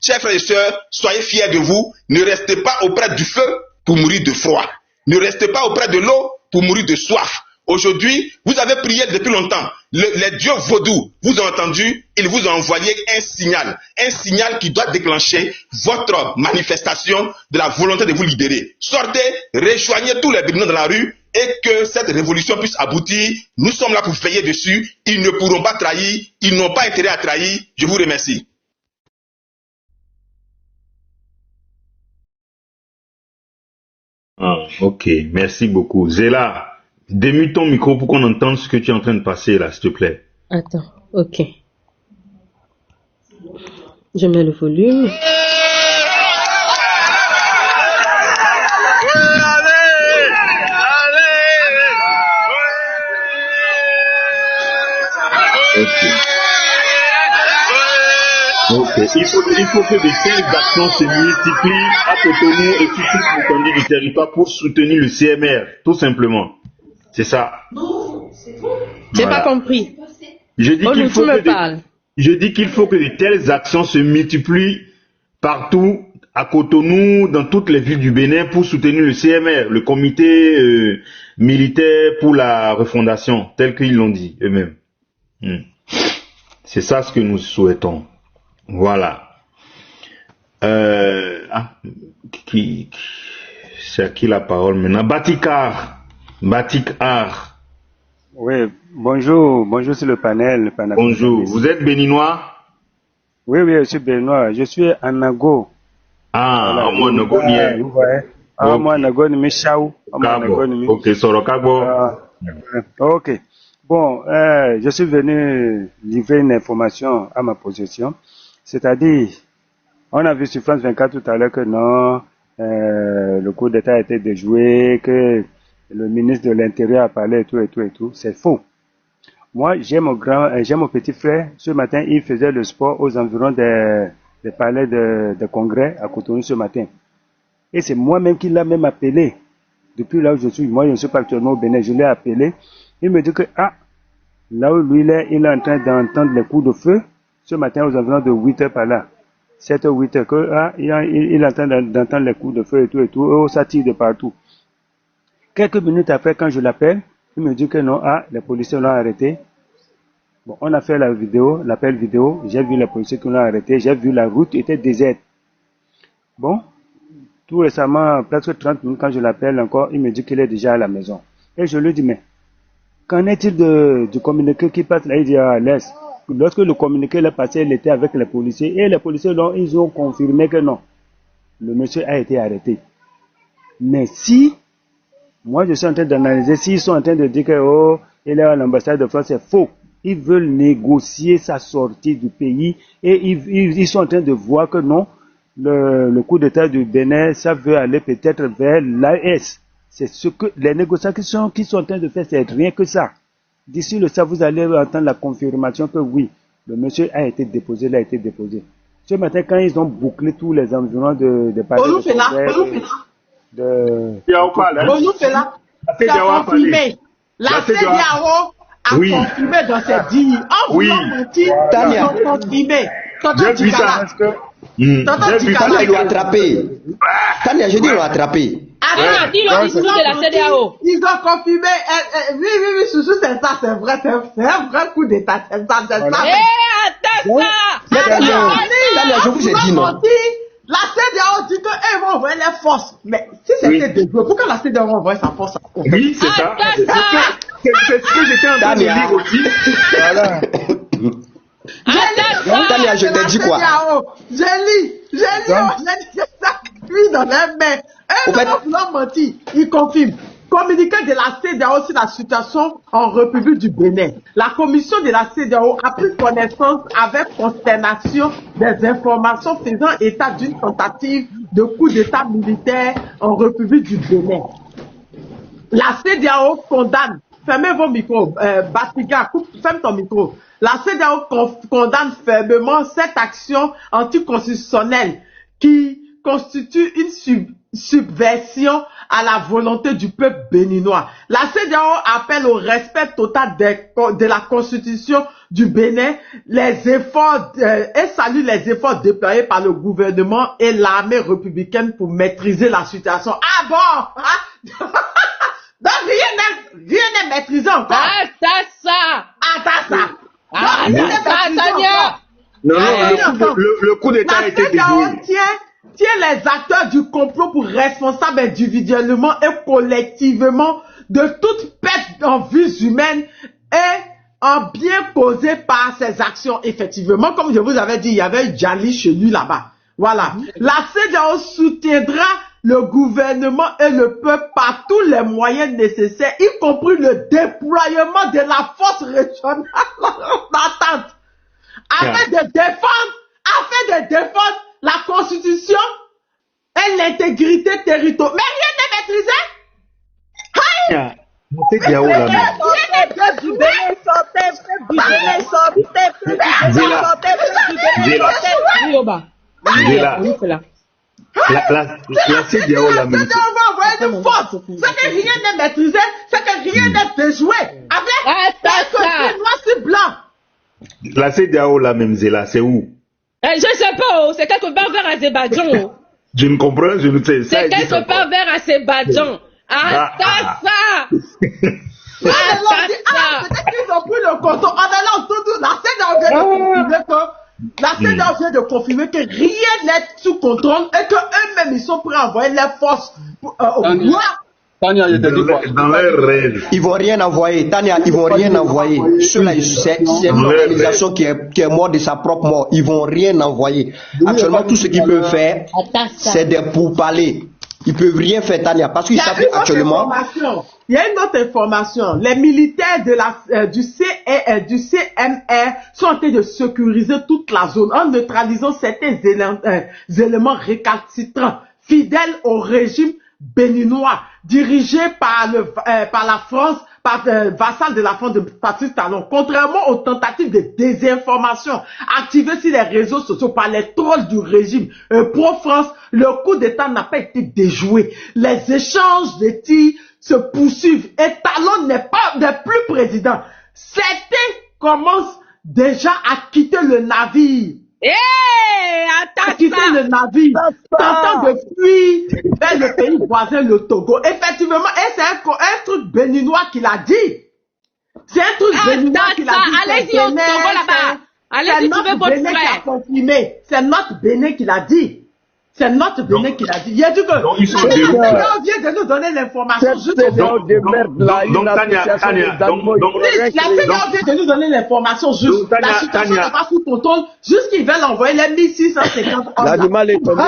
chers frères et sœurs, soyez fiers de vous, ne restez pas auprès du feu pour mourir de froid, ne restez pas auprès de l'eau pour mourir de soif. Aujourd'hui, vous avez prié depuis longtemps. Les dieux vaudous vous ont entendu, ils vous ont envoyé un signal qui doit déclencher votre manifestation de la volonté de vous libérer. Sortez, rejoignez tous les Béninois dans la rue et que cette révolution puisse aboutir. Nous sommes là pour veiller dessus. Ils ne pourront pas trahir, ils n'ont pas intérêt à trahir. Je vous remercie. Ah, ok, merci beaucoup. Zéla. Démute ton micro pour qu'on entende ce que tu es en train de passer là, s'il te plaît. Attends, ok. Je mets le volume. Ok. Il faut que de telles actions se multiplient à Cotonou et sur toute l'étendue du territoire pour soutenir le CMR, tout simplement. C'est ça. J'ai pas compris. Je dis qu'il faut que de telles actions se multiplient partout à Cotonou, dans toutes les villes du Bénin pour soutenir le CMR, le comité militaire pour la refondation, tel qu'ils l'ont dit eux-mêmes. C'est ça ce que nous souhaitons. Voilà. C'est à qui la parole maintenant? Batikar. Oui, bonjour sur le panel. Bonjour, vous êtes béninois? Oui, je suis béninois, je suis à Nago. Ah, moi Nago ni est. Moi Nago ni Michao. Ok, Sorokabo. Ok. Bon, je suis venu livrer une information à ma possession. C'est-à-dire, on a vu sur France 24 tout à l'heure que non, le coup d'État a été déjoué, que le ministre de l'Intérieur a parlé et tout. C'est faux. Moi, j'ai mon petit frère. Ce matin, il faisait le sport aux environs des palais de congrès à Cotonou ce matin. Et c'est moi-même qui l'a même appelé. Depuis là où je suis, moi je ne suis pas actuellement au Bénin, je l'ai appelé. Il me dit que, là où lui il est en train d'entendre les coups de feu, ce matin aux environs de 8h par là. 7h, 8h, que, il est en train d'entendre les coups de feu et tout, ça tire de partout. Quelques minutes après, quand je l'appelle, il me dit que non, les policiers l'ont arrêté. Bon, on a fait l'appel vidéo, j'ai vu les policiers qui l'ont arrêté, j'ai vu la route était déserte. Bon, tout récemment, presque 30 minutes, quand je l'appelle encore, il me dit qu'il est déjà à la maison. Et je lui dis, mais, qu'en est-il du communiqué qui passe là, il dit à l'Est. Lorsque le communiqué est passé, il était avec les policiers, et les policiers, ils ont confirmé que non, le monsieur a été arrêté. Mais si, moi je suis en train d'analyser, s'ils sont en train de dire que, il est à l'ambassade de France, c'est faux. Ils veulent négocier sa sortie du pays, et ils sont en train de voir que non, le coup d'État du Bénin, ça veut aller peut-être vers l'AS. C'est ce que les négociations qu'ils sont en train de faire, c'est rien que ça. D'ici le ça, vous allez entendre la confirmation que oui, le monsieur a été déposé, il a été déposé. Ce matin, quand ils ont bouclé tous les environs de palais de confirmé. La CEDEAO a confirmé dans ses dires. En voulant mentir, ils ont confirmé. J'ai vu ça. Tania, ils l'ont attrapé. Tania, je dis, ils l'ont attrapé. Ils ont confirmé. Oui, Soussou, c'est ça, c'est vrai. C'est un vrai coup d'État. C'est ça. Tania, je vous ai dit non. La CEDEAO dit qu'ils vont envoyer les forces. Mais si c'était déjoué, pourquoi la CEDEAO va envoyer sa force? Oui, c'est ça. C'est ce que j'étais en train de dire aussi. Voilà. Tania, je t'ai dit quoi? J'ai ça cuit dans les mains. Et maintenant, voulant mentir, il confirme. Communiqué de la CEDEAO sur la situation en République du Bénin. La commission de la CEDEAO a pris connaissance avec consternation des informations faisant état d'une tentative de coup d'État militaire en République du Bénin. La CEDEAO condamne, fermez vos micros, Batiga, ferme ton micro. La CEDEAO condamne fermement cette action anticonstitutionnelle qui constitue une subversion à la volonté du peuple béninois. La CEDEAO appelle au respect total de la Constitution du Bénin, et salue les efforts déployés par le gouvernement et l'armée républicaine pour maîtriser la situation. Ah bon? Donc rien n'est maîtrisé encore. Non, le coup d'État a été déjoué. Tient les acteurs du complot pour responsables individuellement et collectivement de toute perte en vies humaines et en bien causé par ces actions. Effectivement, comme je vous avais dit, il y avait Djali chez lui là-bas. Voilà. La CEDEAO soutiendra le gouvernement et le peuple par tous les moyens nécessaires, y compris le déploiement de la force régionale d'attente, afin de défendre la Constitution et l'intégrité territoriale. Mais rien n'est maîtrisé. La CEDEAO l'a même. C'est que rien n'est maîtrisé, c'est que rien n'est déjoué. Avec quelques noirs sur blanc. La CEDEAO l'a même, Zéla, c'est où? Je ne sais pas, c'est quelque part vers Azerbaïdjan. Je ne comprends, je ne sais. C'est quelque part vers Azerbaïdjan. Peut-être qu'ils ont pris le canton. La CEDEAO vient de confirmer que rien n'est sous contrôle et qu'eux-mêmes ils sont prêts à envoyer les forces au pouvoir. Tania, je te dis quoi? Dans leurs rêves. Ils vont rien envoyer. Tania, ils vont rien envoyer. Cela, c'est une organisation qui est morte de sa propre mort. Ils vont rien envoyer. Actuellement, tout ce qu'ils peuvent faire, c'est des pourparlers. Ils peuvent rien faire, Tania, parce qu'ils savent actuellement. Il y a une autre information. Les militaires de du CMR sont en train de sécuriser toute la zone en neutralisant certains éléments récalcitrants, fidèles au régime béninois, dirigé par la France, vassal de la France de Patrice Talon. Contrairement aux tentatives de désinformation activées sur les réseaux sociaux par les trolls du régime pro-France, le coup d'État n'a pas été déjoué. Les échanges de tirs se poursuivent et Talon n'est plus président. Certains commencent déjà à quitter le navire. Quitter le navire, tentant de fuir vers le pays voisin, le Togo. Effectivement, et c'est un truc béninois qui l'a dit. C'est un truc béninois qui l'a dit. Allez-y au Togo là-bas. Allez-y trouver votre frère. C'est notre Bénin qui l'a dit. C'est notre Bénin qui l'a dit. Il a dit que on vient de nous donner l'information juste donc Tania, la vient de nous donner l'information juste. La situation n'est pas sous contrôle. Juste qu'ils veulent envoyer les 1650 hommes. L'animal est tombé.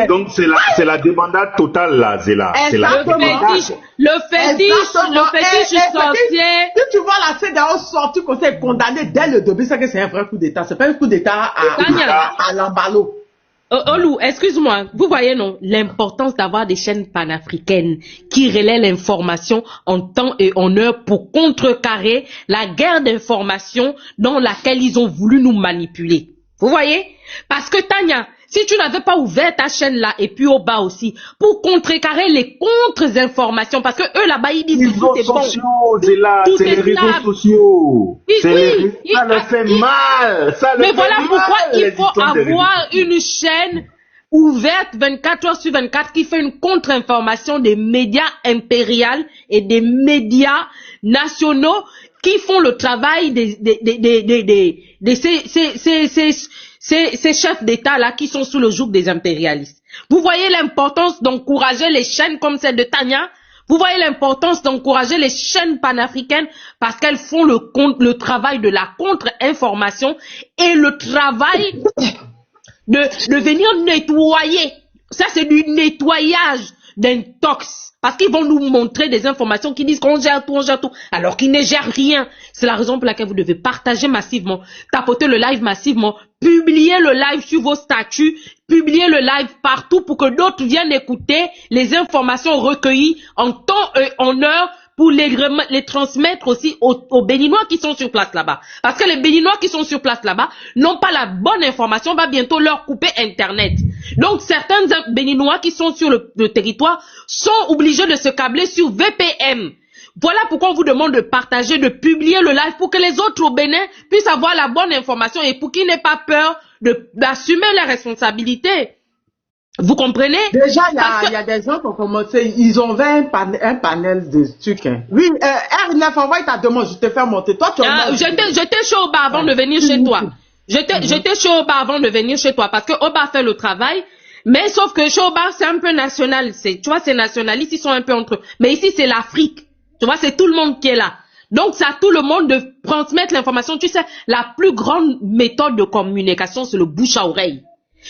Donc c'est la débandade totale là, Zéla. Le fétiche sorcier. Si tu vois la CEDEAO sortir qu'on s'est condamné dès le début, c'est que c'est un vrai coup d'État. C'est pas un coup d'État à l'emballon. Olou, excuse-moi, vous voyez non, l'importance d'avoir des chaînes panafricaines qui relaient l'information en temps et en heure pour contrecarrer la guerre d'information dans laquelle ils ont voulu nous manipuler. Vous voyez? Parce que Tania, si tu n'avais pas ouvert ta chaîne là et puis au bas aussi pour contrecarrer les contre-informations, parce que eux là-bas ils disent que tout est bon. C'est les réseaux sociaux. Ça leur fait mal. Mais voilà pourquoi il faut avoir une chaîne ouverte 24 heures sur 24 qui fait une contre-information des médias impériaux et des médias nationaux qui font le travail ces chefs d'État là qui sont sous le joug des impérialistes. Vous voyez l'importance d'encourager les chaînes comme celle de Tania. Vous voyez l'importance d'encourager les chaînes panafricaines parce qu'elles font le travail de la contre-information et le travail de venir nettoyer. Ça c'est du nettoyage d'intox. Parce qu'ils vont nous montrer des informations qui disent qu'on gère tout, alors qu'ils ne gèrent rien. C'est la raison pour laquelle vous devez partager massivement, tapoter le live massivement, publier le live sur vos statuts, publier le live partout pour que d'autres viennent écouter les informations recueillies en temps et en heure pour les transmettre aussi aux Béninois qui sont sur place là-bas. Parce que les Béninois qui sont sur place là-bas n'ont pas la bonne information, on va bientôt leur couper Internet. Donc certains Béninois qui sont sur le territoire sont obligés de se câbler sur VPN. Voilà pourquoi on vous demande de partager, de publier le live pour que les autres au Bénin puissent avoir la bonne information et pour qu'ils n'aient pas peur d'assumer leurs responsabilités. Vous comprenez? Déjà, il y a des gens qui ont commencé, ils ont fait un panel de trucs. Hein. Oui, R9, envoie ta demande, je te fais monter. Toi, tu j'étais chaud au bas avant de venir chez toi. J'étais chaud au bas avant de venir chez toi parce que Oba fait le travail. Mais sauf que chez Oba, c'est un peu national. Tu vois, c'est nationaliste, ils sont un peu entre eux. Mais ici, c'est l'Afrique. Tu vois, c'est tout le monde qui est là. Donc, c'est à tout le monde de transmettre l'information. Tu sais, la plus grande méthode de communication, c'est le bouche à oreille.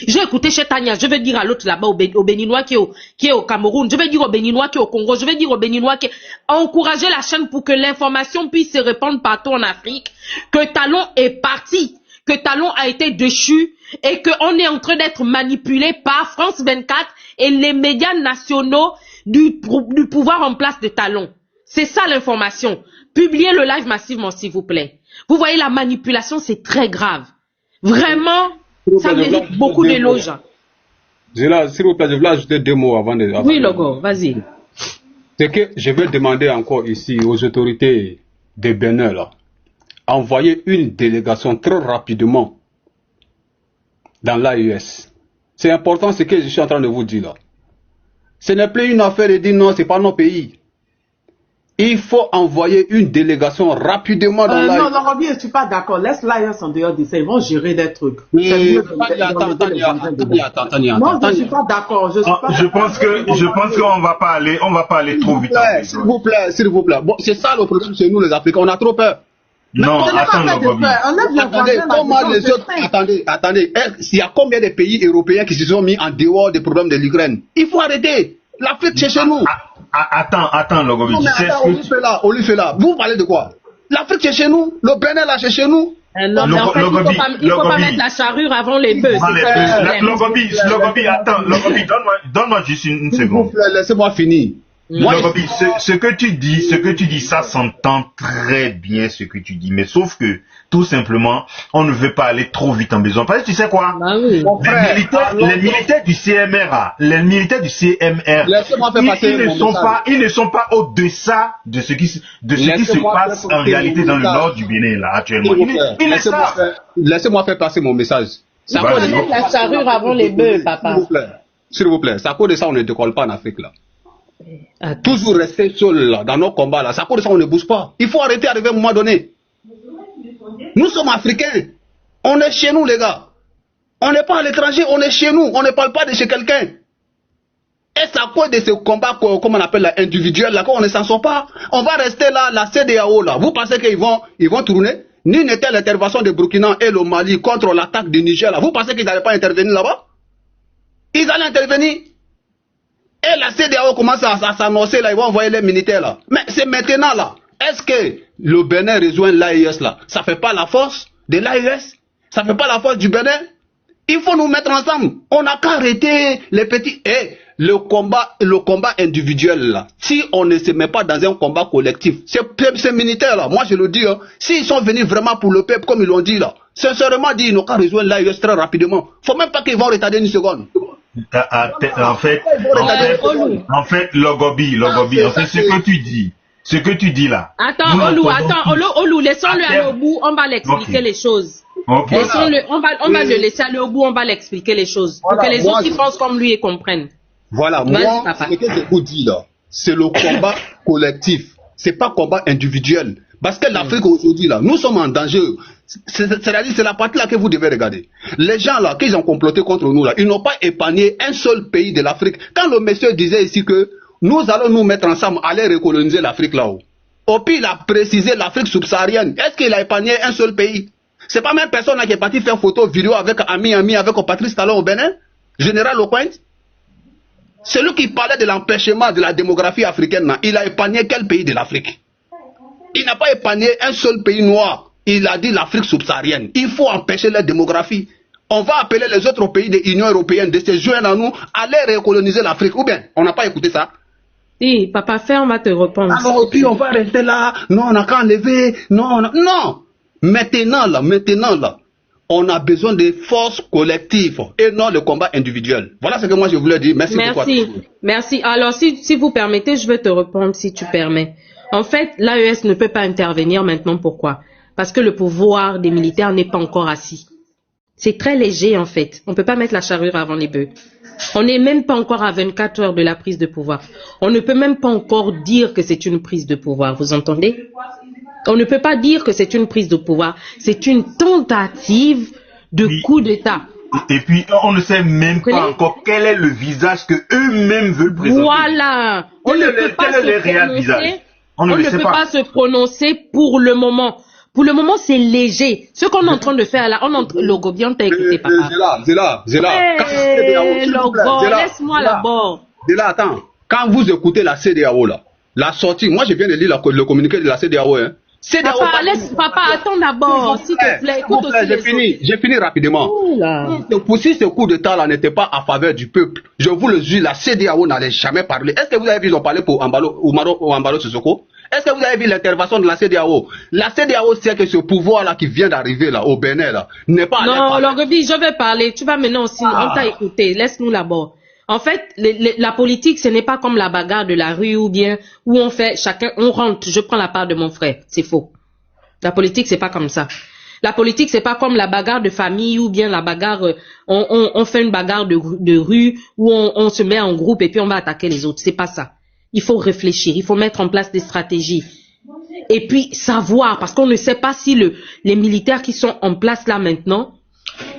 Je vais écouter chez Tania, je vais dire à l'autre là-bas, au Béninois qui est au Cameroun, je vais dire au Béninois qui est au Congo, je vais dire au Béninois qui est... Encourager la chaîne pour que l'information puisse se répandre partout en Afrique, que Talon est parti, que Talon a été déchu et qu'on est en train d'être manipulé par France 24 et les médias nationaux du pouvoir en place de Talon. C'est ça l'information. Publiez le live massivement, s'il vous plaît. Vous voyez, la manipulation, c'est très grave. Vraiment... Ça mérite beaucoup d'éloges. S'il vous plaît, je voulais ajouter 2 mots avant de... Oui, Logo, vas-y. C'est que je vais demander encore ici aux autorités des Bénin, là, envoyer une délégation très rapidement dans l'AES. C'est important ce que je suis en train de vous dire là. Ce n'est plus une affaire de dire non, c'est pas nos pays. Il faut envoyer une délégation rapidement dans l'AES. Non, Robbie, je ne suis pas d'accord. Laisse l'AES en dehors de ça. Ils vont gérer des trucs. Non, je ne suis pas d'accord. Je pense qu'on ne va pas aller trop vite. S'il vous plaît. Bon, c'est ça le problème chez nous, les Africains. On a trop peur. Non, attends, attendez, comment les autres... Attendez, il y a combien de pays européens qui se sont mis en dehors des problèmes de l'Ukraine? Il faut arrêter. L'Afrique, c'est chez nous. Attends, Logobi. On lui fait là. Vous parlez de quoi? L'Afrique, c'est chez nous. Le Bénin, là, c'est chez nous. Non, mais en fait, il faut pas mettre la charrure avant les bœufs. Logobi, attends, Logobi, donne-moi juste une seconde. Laissez-moi finir. Logobi, ce que tu dis, ça s'entend très bien ce que tu dis, mais sauf que, tout simplement, on ne veut pas aller trop vite en besoin. Parce que tu sais quoi? Bah oui. Les militaires du CMR, ils ne sont pas au-deçà de ce qui se passe en réalité dans le nord du Bénin, là, actuellement. Laissez-moi faire passer mon message. Il faut mettre la charrure avant les bœufs, papa. S'il vous plaît. C'est à cause de ça on ne décolle pas en Afrique, là. Toujours rester seul là, dans nos combats là. C'est à cause de ça on ne bouge pas. Il faut arrêter à arriver à un moment donné. Nous sommes africains. On est chez nous les gars. On n'est pas à l'étranger, on est chez nous. On ne parle pas de chez quelqu'un. Et c'est à cause de ce combat comme on appelle là, individuel là qu'on ne s'en sort pas. On va rester là, la CEDEAO là. Vous pensez qu'ils vont tourner? Ni n'était l'intervention de Burkina et le Mali contre l'attaque du Niger là. Vous pensez qu'ils n'allaient pas intervenir là-bas? Ils allaient intervenir. Et la CEDEAO commence à s'annoncer là, ils vont envoyer les militaires là. Mais c'est maintenant là. Est-ce que le Bénin rejoint l'AES là? Ça fait pas la force de l'AES? Ça fait pas la force du Bénin? Il faut nous mettre ensemble. On n'a qu'à arrêter les petits. Et le combat individuel là. Si on ne se met pas dans un combat collectif, ces militaires là, moi je le dis, hein, s'ils sont venus vraiment pour le peuple comme ils l'ont dit là, sincèrement dit, ils n'ont qu'à rejoindre l'AES très rapidement. Faut même pas qu'ils vont retarder une seconde. En fait, Logobi, en fait, ce que tu dis là. Attends, Olou, laissons-le aller au bout, on va l'expliquer les choses. Okay. On va le laisser aller au bout, on va l'expliquer les choses. Pour que les autres qui pensent comme lui et comprennent. Voilà, moi, ce que je vous dis là, c'est le combat collectif. C'est pas combat individuel. Parce que l'Afrique aujourd'hui là, nous sommes en danger. C'est-à-dire, c'est la partie là que vous devez regarder. Les gens là, qu'ils ont comploté contre nous là, ils n'ont pas épargné un seul pays de l'Afrique. Quand le monsieur disait ici que nous allons nous mettre ensemble, aller recoloniser l'Afrique là-haut. Au pire, il a précisé l'Afrique subsaharienne. Est-ce qu'il a épargné un seul pays? C'est pas même personne là qui est parti faire photo, vidéo avec Ami, avec Patrice Talon au Bénin, Général Lecointe. Celui qui parlait de l'empêchement de la démographie africaine, là, il a épargné quel pays de l'Afrique? Il n'a pas épargné un seul pays noir. Il a dit l'Afrique subsaharienne. Il faut empêcher la démographie. On va appeler les autres pays de l'Union européenne de se joindre à nous, aller recoloniser l'Afrique. Ou bien, on n'a pas écouté ça? Si, papa, on va te répondre. Alors, puis on va rester là. Non, on n'a qu'à enlever. Non. Maintenant là, on a besoin de forces collectives et non le combat individuel. Voilà ce que moi je voulais dire. Merci. Alors, si vous permettez, je vais te répondre si tu permets. En fait, l'AES ne peut pas intervenir maintenant. Pourquoi? Parce que le pouvoir des militaires n'est pas encore assis. C'est très léger en fait. On ne peut pas mettre la charrure avant les bœufs. On n'est même pas encore à 24 heures de la prise de pouvoir. On ne peut même pas encore dire que c'est une prise de pouvoir. Vous entendez? On ne peut pas dire que c'est une prise de pouvoir. C'est une tentative de coup d'État. Et puis, on ne sait même pas encore quel est le visage que eux-mêmes veulent présenter. Voilà. On ne peut pas se pas se prononcer pour le moment. Pour le moment, c'est léger. Ce qu'on est en train de faire là, Logobi, on t'a écouté, papa. Zéla. Logo, laisse-moi d'abord. Zéla, attends. Quand vous écoutez la CEDEAO là, la sortie, moi je viens de lire le communiqué de la CEDEAO, hein. Papa, attends d'abord, s'il te plaît. Écoute aussi j'ai fini rapidement. Si ce coup d'État là n'était pas à faveur du peuple, je vous le dis, la CEDEAO n'allait jamais parler. Est-ce que vous avez vu, ils ont parlé pour Ambalo Sissoko? Est-ce que vous avez vu l'intervention de la CEDEAO? La CEDEAO sait que ce pouvoir là qui vient d'arriver là, au Bénin là, n'est pas... Non, Logobi, je vais parler. Tu vas maintenant aussi, on t'a écouté. Laisse-nous d'abord. En fait, la politique, ce n'est pas comme la bagarre de la rue ou bien où on fait chacun, on rentre, je prends la part de mon frère. C'est faux. La politique, c'est pas comme ça. La politique, c'est pas comme la bagarre de famille ou bien la bagarre, on fait une bagarre de rue où on se met en groupe et puis on va attaquer les autres. C'est pas ça. Il faut réfléchir, il faut mettre en place des stratégies. Et puis savoir, parce qu'on ne sait pas si les militaires qui sont en place là maintenant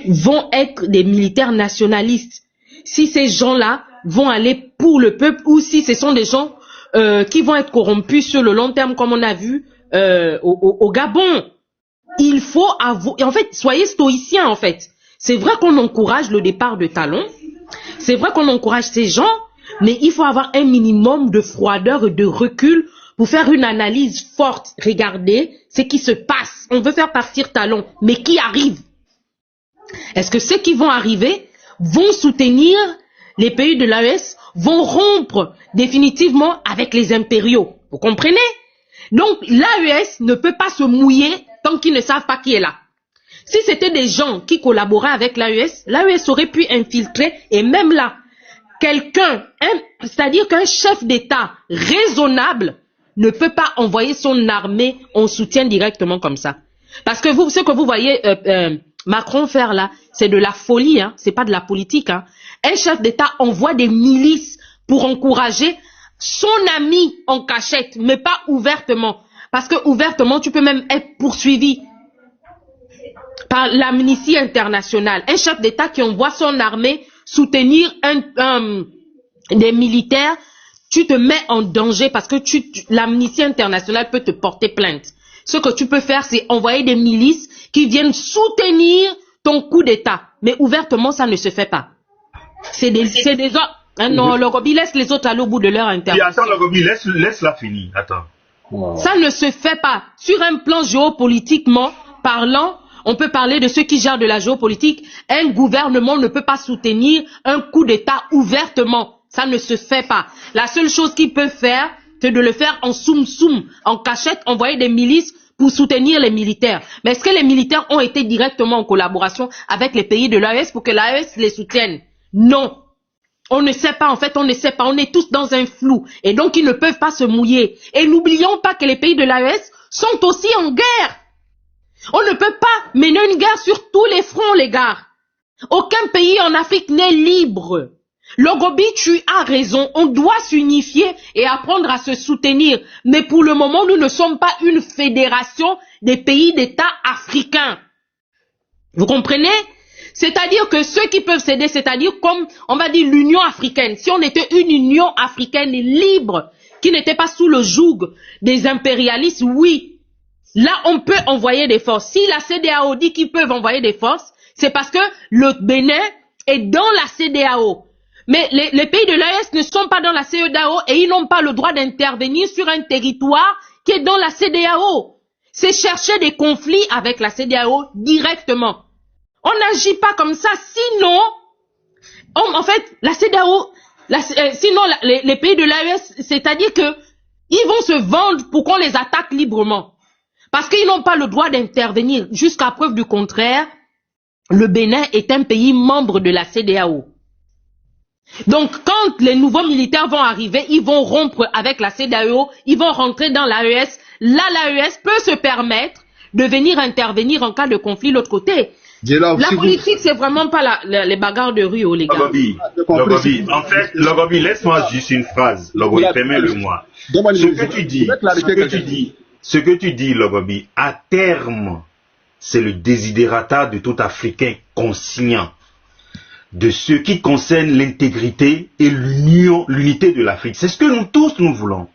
vont être des militaires nationalistes. Si ces gens-là vont aller pour le peuple ou si ce sont des gens qui vont être corrompus sur le long terme comme on a vu au Gabon. il faut avoir... En fait, soyez stoïciens, en fait. C'est vrai qu'on encourage le départ de Talon. C'est vrai qu'on encourage ces gens, mais il faut avoir un minimum de froideur et de recul pour faire une analyse forte. Regardez ce qui se passe. On veut faire partir Talon, mais qui arrive? Est-ce que ceux qui vont arriver vont soutenir les pays de l'AES, vont rompre définitivement avec les impériaux? Vous comprenez? Donc l'AES ne peut pas se mouiller tant qu'ils ne savent pas qui est là. Si c'était des gens qui collaboraient avec l'AES, l'AES aurait pu infiltrer, et même là, quelqu'un, c'est-à-dire qu'un chef d'État raisonnable ne peut pas envoyer son armée en soutien directement comme ça. Parce que vous, ce que vous voyez Macron faire là, c'est de la folie, hein, c'est pas de la politique. Hein. Un chef d'État envoie des milices pour encourager son ami en cachette, mais pas ouvertement. Parce que ouvertement, tu peux même être poursuivi par l'amnistie internationale. Un chef d'État qui envoie son armée soutenir des militaires, tu te mets en danger parce que l'amnistie internationale peut te porter plainte. Ce que tu peux faire, c'est envoyer des milices qui viennent soutenir ton coup d'État. Mais ouvertement, ça ne se fait pas. C'est des autres. Hein, non, Logobi, laisse les autres aller au bout de leur intervention. Attends, Logobi, laisse-la finir. Attends. Wow. Ça ne se fait pas. Sur un plan géopolitiquement parlant, on peut parler de ceux qui gèrent de la géopolitique. Un gouvernement ne peut pas soutenir un coup d'État ouvertement. Ça ne se fait pas. La seule chose qu'il peut faire, c'est de le faire en soum-soum, en cachette, envoyer des milices pour soutenir les militaires. Mais est-ce que les militaires ont été directement en collaboration avec les pays de l'AES pour que l'AES les soutienne? Non. On ne sait pas, en fait, on ne sait pas. On est tous dans un flou. Et donc, ils ne peuvent pas se mouiller. Et n'oublions pas que les pays de l'AES sont aussi en guerre. On ne peut pas mener une guerre sur tous les fronts, les gars. Aucun pays en Afrique n'est libre. Logobi, tu as raison. On doit s'unifier et apprendre à se soutenir. Mais pour le moment, nous ne sommes pas une fédération des pays d'États africains. Vous comprenez? C'est-à-dire que ceux qui peuvent s'aider, c'est-à-dire comme, on va dire, l'Union africaine. Si on était une Union africaine libre, qui n'était pas sous le joug des impérialistes, oui. Là, on peut envoyer des forces. Si la CEDEAO dit qu'ils peuvent envoyer des forces, c'est parce que le Bénin est dans la CEDEAO. Mais les pays de l'AES ne sont pas dans la CEDEAO et ils n'ont pas le droit d'intervenir sur un territoire qui est dans la CEDEAO. C'est chercher des conflits avec la CEDEAO directement. On n'agit pas comme ça, sinon, en fait, la CEDEAO, sinon les pays de l'AES, c'est-à-dire que ils vont se vendre pour qu'on les attaque librement. Parce qu'ils n'ont pas le droit d'intervenir. Jusqu'à preuve du contraire, le Bénin est un pays membre de la CEDEAO. Donc, quand les nouveaux militaires vont arriver, ils vont rompre avec la CEDEAO, ils vont rentrer dans l'AES. Là, l'AES peut se permettre de venir intervenir en cas de conflit de l'autre côté. La politique, c'est vraiment pas les bagarres de rue, les gars. Logobi, en fait, Logobi, laisse-moi juste une phrase. Logobi, permets-le-moi. Ce que tu dis, Logobi, à terme, c'est le desiderata de tout Africain conscient de ce qui concerne l'intégrité et l'unité de l'Afrique. C'est ce que nous tous nous voulons.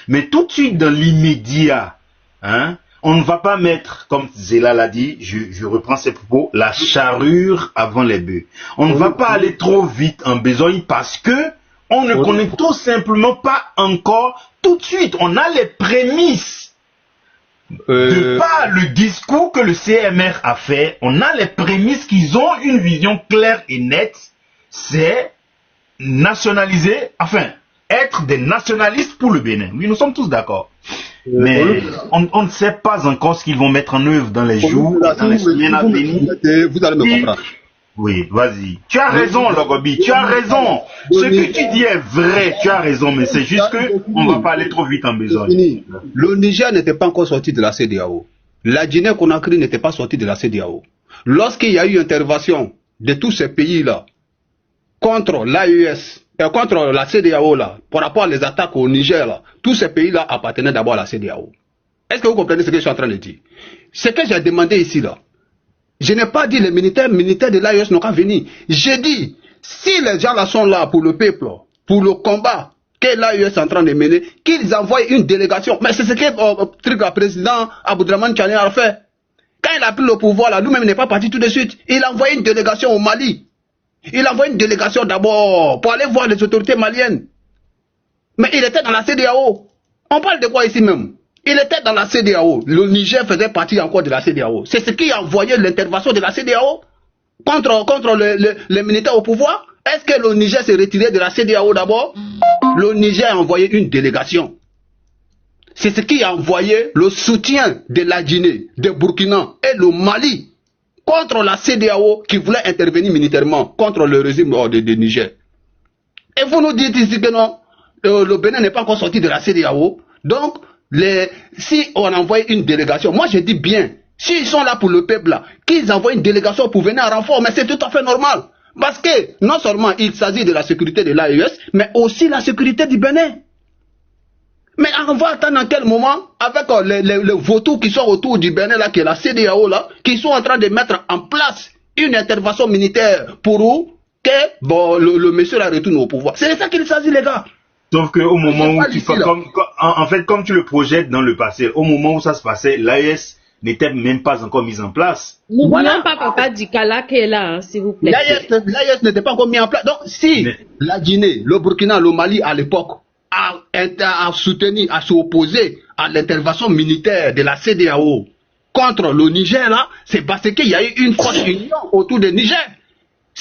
Mais tout de suite, dans l'immédiat, hein, on ne va pas mettre, comme Zéla l'a dit, je reprends ses propos, la charrure avant les bœufs. On ne va pas aller trop vite en besogne parce que on ne connaît tout simplement pas encore tout de suite. On a les prémices. De par le discours que le CMR a fait, on a les prémices qu'ils ont une vision claire et nette. C'est nationaliser, enfin, être des nationalistes pour le Bénin. Oui, nous sommes tous d'accord. Mais on ne sait pas encore ce qu'ils vont mettre en œuvre dans les jours, dans les semaines à venir. Vous allez me comprendre. Oui, vas-y. Tu as raison, Logobi, tu as raison. Ce que tu dis est vrai, tu as raison, mais c'est juste qu'on ne va pas aller trop vite en besogne. Le Niger n'était pas encore sorti de la CEDEAO. La Guinée-Conakry n'était pas sortie de la CEDEAO. Lorsqu'il y a eu intervention de tous ces pays-là contre l'AES, contre la CEDEAO, là, par rapport aux attaques au Niger, là, tous ces pays-là appartenaient d'abord à la CEDEAO. Est-ce que vous comprenez ce que je suis en train de dire? Ce que j'ai demandé ici, là, je n'ai pas dit les militaires de l'AES n'ont qu'à venir. J'ai dit, si les gens là sont là pour le peuple, pour le combat que l'AES est en train de mener, qu'ils envoient une délégation. Mais c'est ce que le président Aboudraman Tchani a fait. Quand il a pris le pouvoir, là, lui-même n'est pas parti tout de suite. Il a envoyé une délégation au Mali. Il a envoyé une délégation d'abord pour aller voir les autorités maliennes. Mais il était dans la CEDEAO. On parle de quoi ici même? Il était dans la CEDEAO. Le Niger faisait partie encore de la CEDEAO. C'est ce qui a envoyé l'intervention de la CEDEAO contre les militaires au pouvoir. Est-ce que le Niger s'est retiré de la CEDEAO d'abord? Le Niger a envoyé une délégation. C'est ce qui a envoyé le soutien de la Guinée, de Burkina et le Mali contre la CEDEAO qui voulait intervenir militairement contre le régime de Niger. Et vous nous dites ici que non, le Bénin n'est pas encore sorti de la CEDEAO. Donc, si on envoie une délégation, moi je dis bien, s'ils sont là pour le peuple, là, qu'ils envoient une délégation pour venir en renfort, mais c'est tout à fait normal. Parce que non seulement il s'agit de la sécurité de l'AES, mais aussi la sécurité du Bénin. Mais on va attendre en quel moment, avec les vautours qui sont autour du Bénin, là, qui est la CEDEAO, là, qui sont en train de mettre en place une intervention militaire pour que le monsieur la retourne au pouvoir. C'est de ça qu'il s'agit, les gars. Sauf qu'au moment où en fait, comme tu le projettes dans le passé, au moment où ça se passait, l'AES n'était même pas encore mise en place. N'oublions pas Papa Dikala qui est là, hein, s'il vous plaît. L'AES n'était pas encore mis en place. Donc, si la Guinée, le Burkina, le Mali, à l'époque, a soutenu, a s'opposé à l'intervention militaire de la CEDEAO contre le Niger, là, c'est parce qu'il y a eu une forte union autour du Niger.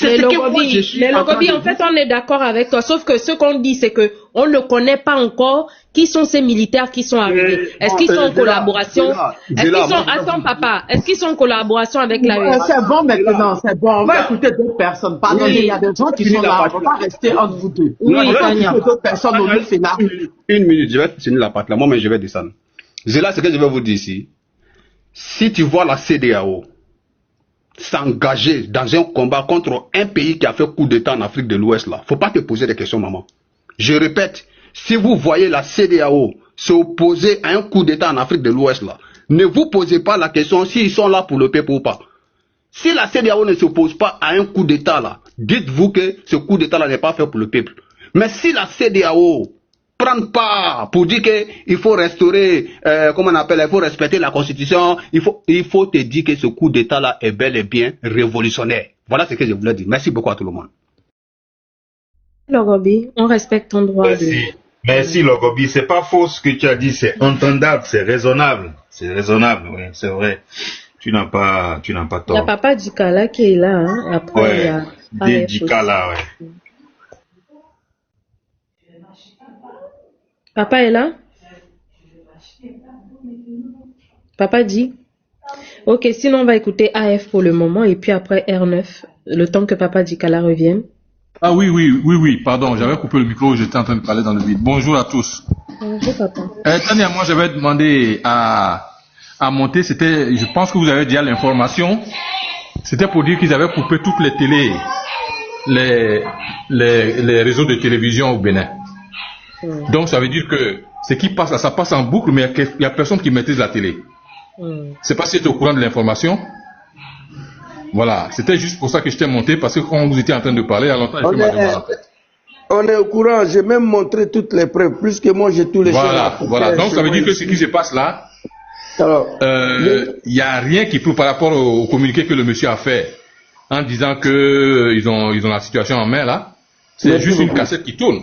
Mais Logobi, en fait, on est d'accord avec toi, sauf que ce qu'on dit, c'est que on ne connaît pas encore qui sont ces militaires qui sont arrivés. Est-ce qu'ils sont en collaboration? Est-ce qu'ils sont, attends papa, est-ce qu'ils sont en collaboration avec la C'est bon maintenant, c'est bon. On va écouter d'autres personnes. Pardon, il y a des gens qui sont là. On ne va pas rester entre vous deux. Oui, d'autres personnes au lieu de là. Une minute, je vais finir la partie là. Moi, mais je vais descendre. Là, ce que je vais vous dire ici. Si tu vois la CEDEAO s'engager dans un combat contre un pays qui a fait coup d'État en Afrique de l'Ouest, là, faut pas te poser des questions, maman. Je répète, si vous voyez la CEDEAO s'opposer à un coup d'État en Afrique de l'Ouest, là, ne vous posez pas la question s'ils sont là pour le peuple ou pas. Si la CEDEAO ne s'oppose pas à un coup d'État, là, dites-vous que ce coup d'État là n'est pas fait pour le peuple. Mais si la CEDEAO prend part pour dire qu'il faut restaurer, comment on appelle, il faut respecter la Constitution, il faut te dire que ce coup d'État-là est bel et bien révolutionnaire. Voilà ce que je voulais dire. Merci beaucoup à tout le monde. Logobi, on respecte ton droit. Merci Logobi, c'est pas faux ce que tu as dit, c'est entendable, c'est raisonnable. C'est raisonnable, oui, c'est vrai. Tu n'as pas tort. Il y a Papa Dikala qui est là, hein. Après, il y a Dikala, ouais. Papa est là? Papa dit? Ok, sinon on va écouter AF pour le moment et puis après R9, le temps que Papa Dikala revienne. Ah oui, pardon, j'avais coupé le micro, j'étais en train de parler dans le vide. Bonjour à tous. Bonjour Papa. Tania, moi j'avais demandé à monter, je pense que vous avez déjà l'information, c'était pour dire qu'ils avaient coupé toutes les télés, les réseaux de télévision au Bénin. Donc ça veut dire que ce qui passe là, ça passe en boucle, mais il n'y a personne qui maîtrise la télé. C'est pas si tu es au courant de l'information. Voilà, c'était juste pour ça que je t'ai monté, parce que quand vous étiez en train de parler, à longtemps, je ma demande en fait. On est au courant, j'ai même montré toutes les preuves, plus que moi j'ai tous les Voilà, donc ça veut dire que ce qui se passe là, il n'y a rien qui prouve par rapport au communiqué que le monsieur a fait, en disant que ils ont la situation en main là. C'est juste une cassette qui tourne.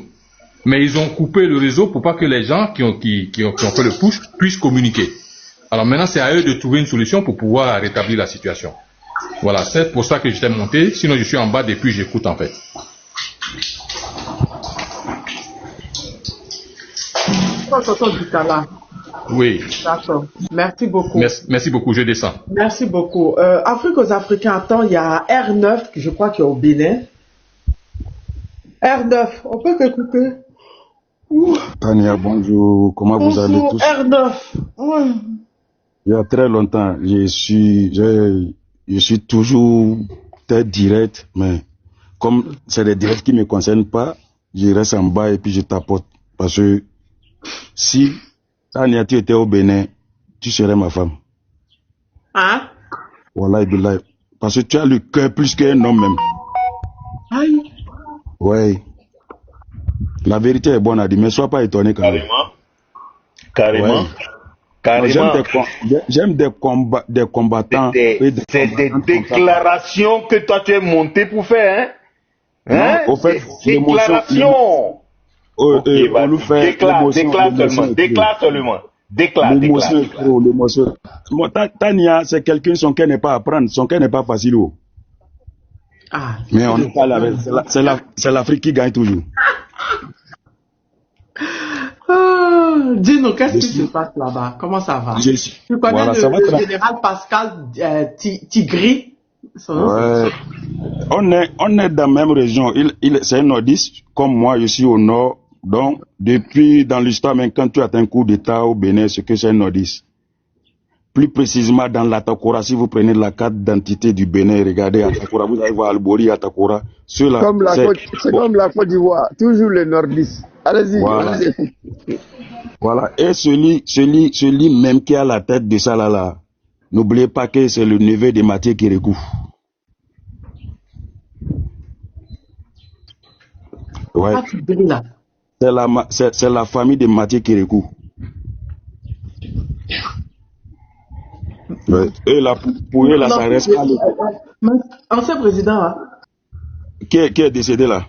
Mais ils ont coupé le réseau pour pas que les gens qui ont fait le push puissent communiquer. Alors maintenant, c'est à eux de trouver une solution pour pouvoir rétablir la situation. Voilà, c'est pour ça que j'étais monté. Sinon, je suis en bas depuis, j'écoute en fait. Oui. D'accord. Merci beaucoup. Merci beaucoup, je descends. Merci beaucoup. Afrique aux Africains, attends, il y a R9, je crois qu'il est au Bénin. R9, on peut t'écouter? Tania, bonjour, comment vous allez tous? R9. Il y a très longtemps, je suis toujours très direct, mais comme c'est des directs qui ne me concernent pas, je reste en bas et puis je tapote. Parce que si Tania, tu étais au Bénin, tu serais ma femme. Hein? Voilà, parce que tu as le cœur plus qu'un homme même. Aïe. Ouais. La vérité est bonne à dire, mais sois pas étonné quand même. Carrément. Ouais. J'aime des combattants. C'est des déclarations que toi tu es monté pour faire, hein? Non, au fait, déclaration. Déclare seulement. L'émotion. Tania, c'est quelqu'un, son cœur n'est pas à prendre, son cœur n'est pas facile. Mais on n'est pas là. C'est l'Afrique qui gagne toujours. Dis-nous, qu'est-ce qui se passe là-bas? Comment ça va? Tu connais le général Pascal Tigri? Ouais. On est dans la même région. C'est un nordiste, comme moi, je suis au nord. Donc, depuis dans l'histoire, même quand tu as un coup d'État au Bénin, c'est que c'est un nordiste. Plus précisément dans l'Atakora, si vous prenez la carte d'identité du Bénin, regardez Atakora, vous allez voir Albori, Atakora. C'est comme la Côte d'Ivoire, toujours les nordistes. Allez-y. Voilà. Et celui même qui a la tête de ça là, n'oubliez pas que c'est le neveu de Mathieu Kérékou. Ouais. C'est la famille de Mathieu Kérékou. Ouais. Et là, pour eux, là, ça reste pas le... Ancien président, hein? Qui est décédé là?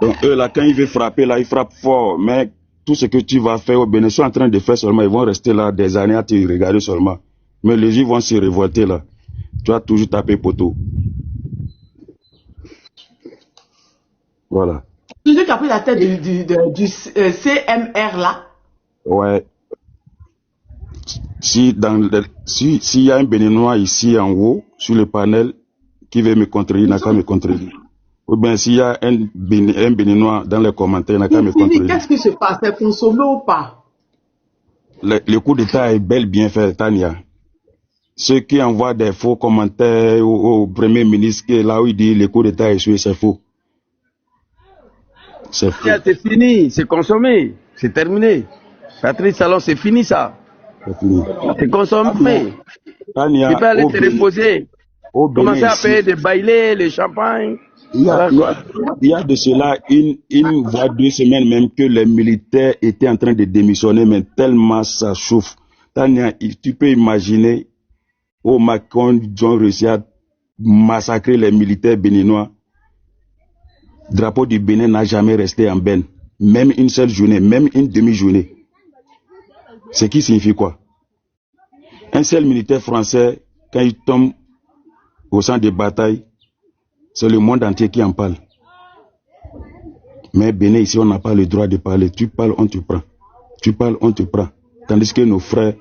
Donc eux là, quand il veut frapper là, il frappe fort. Mais tout ce que tu vas faire au Bénin, ils sont en train de faire seulement, ils vont rester là des années à te regarder seulement. Mais les gens vont se révolter là. Tu vas toujours taper poteau. Voilà. Celui qui a pris la tête du CMR là? Ouais. S'il y a un Béninois ici en haut, sur le panel, qui veut me contredire, il n'a qu'à me contredire. Ou bien s'il y a un Béninois dans les commentaires, il n'a qu'à me contredire. Qu'est-ce qui se passe? C'est consommé ou pas? Le coup d'État est bel bien fait, Tania. Ceux qui envoient des faux commentaires au Premier ministre, là où il dit le coup d'État est échoué, c'est faux. C'est fini, c'est consommé, c'est terminé. Patrice Talon, c'est fini ça. C'est consommé. Tania, tu peux aller te reposer. Commencer à payer des bailets, les champagnes. Il y a de cela voire 2 semaines même que les militaires étaient en train de démissionner, mais tellement ça chauffe. Tania, tu peux imaginer au Macron, ils ont réussi à massacrer les militaires béninois. Le drapeau du Bénin n'a jamais resté en benne, même une seule journée, même une demi-journée. Ce qui signifie quoi? Un seul militaire français, quand il tombe au centre de bataille, c'est le monde entier qui en parle. Mais Bénin, ici, on n'a pas le droit de parler. Tu parles, on te prend. Tu parles, on te prend. Tandis que nos frères,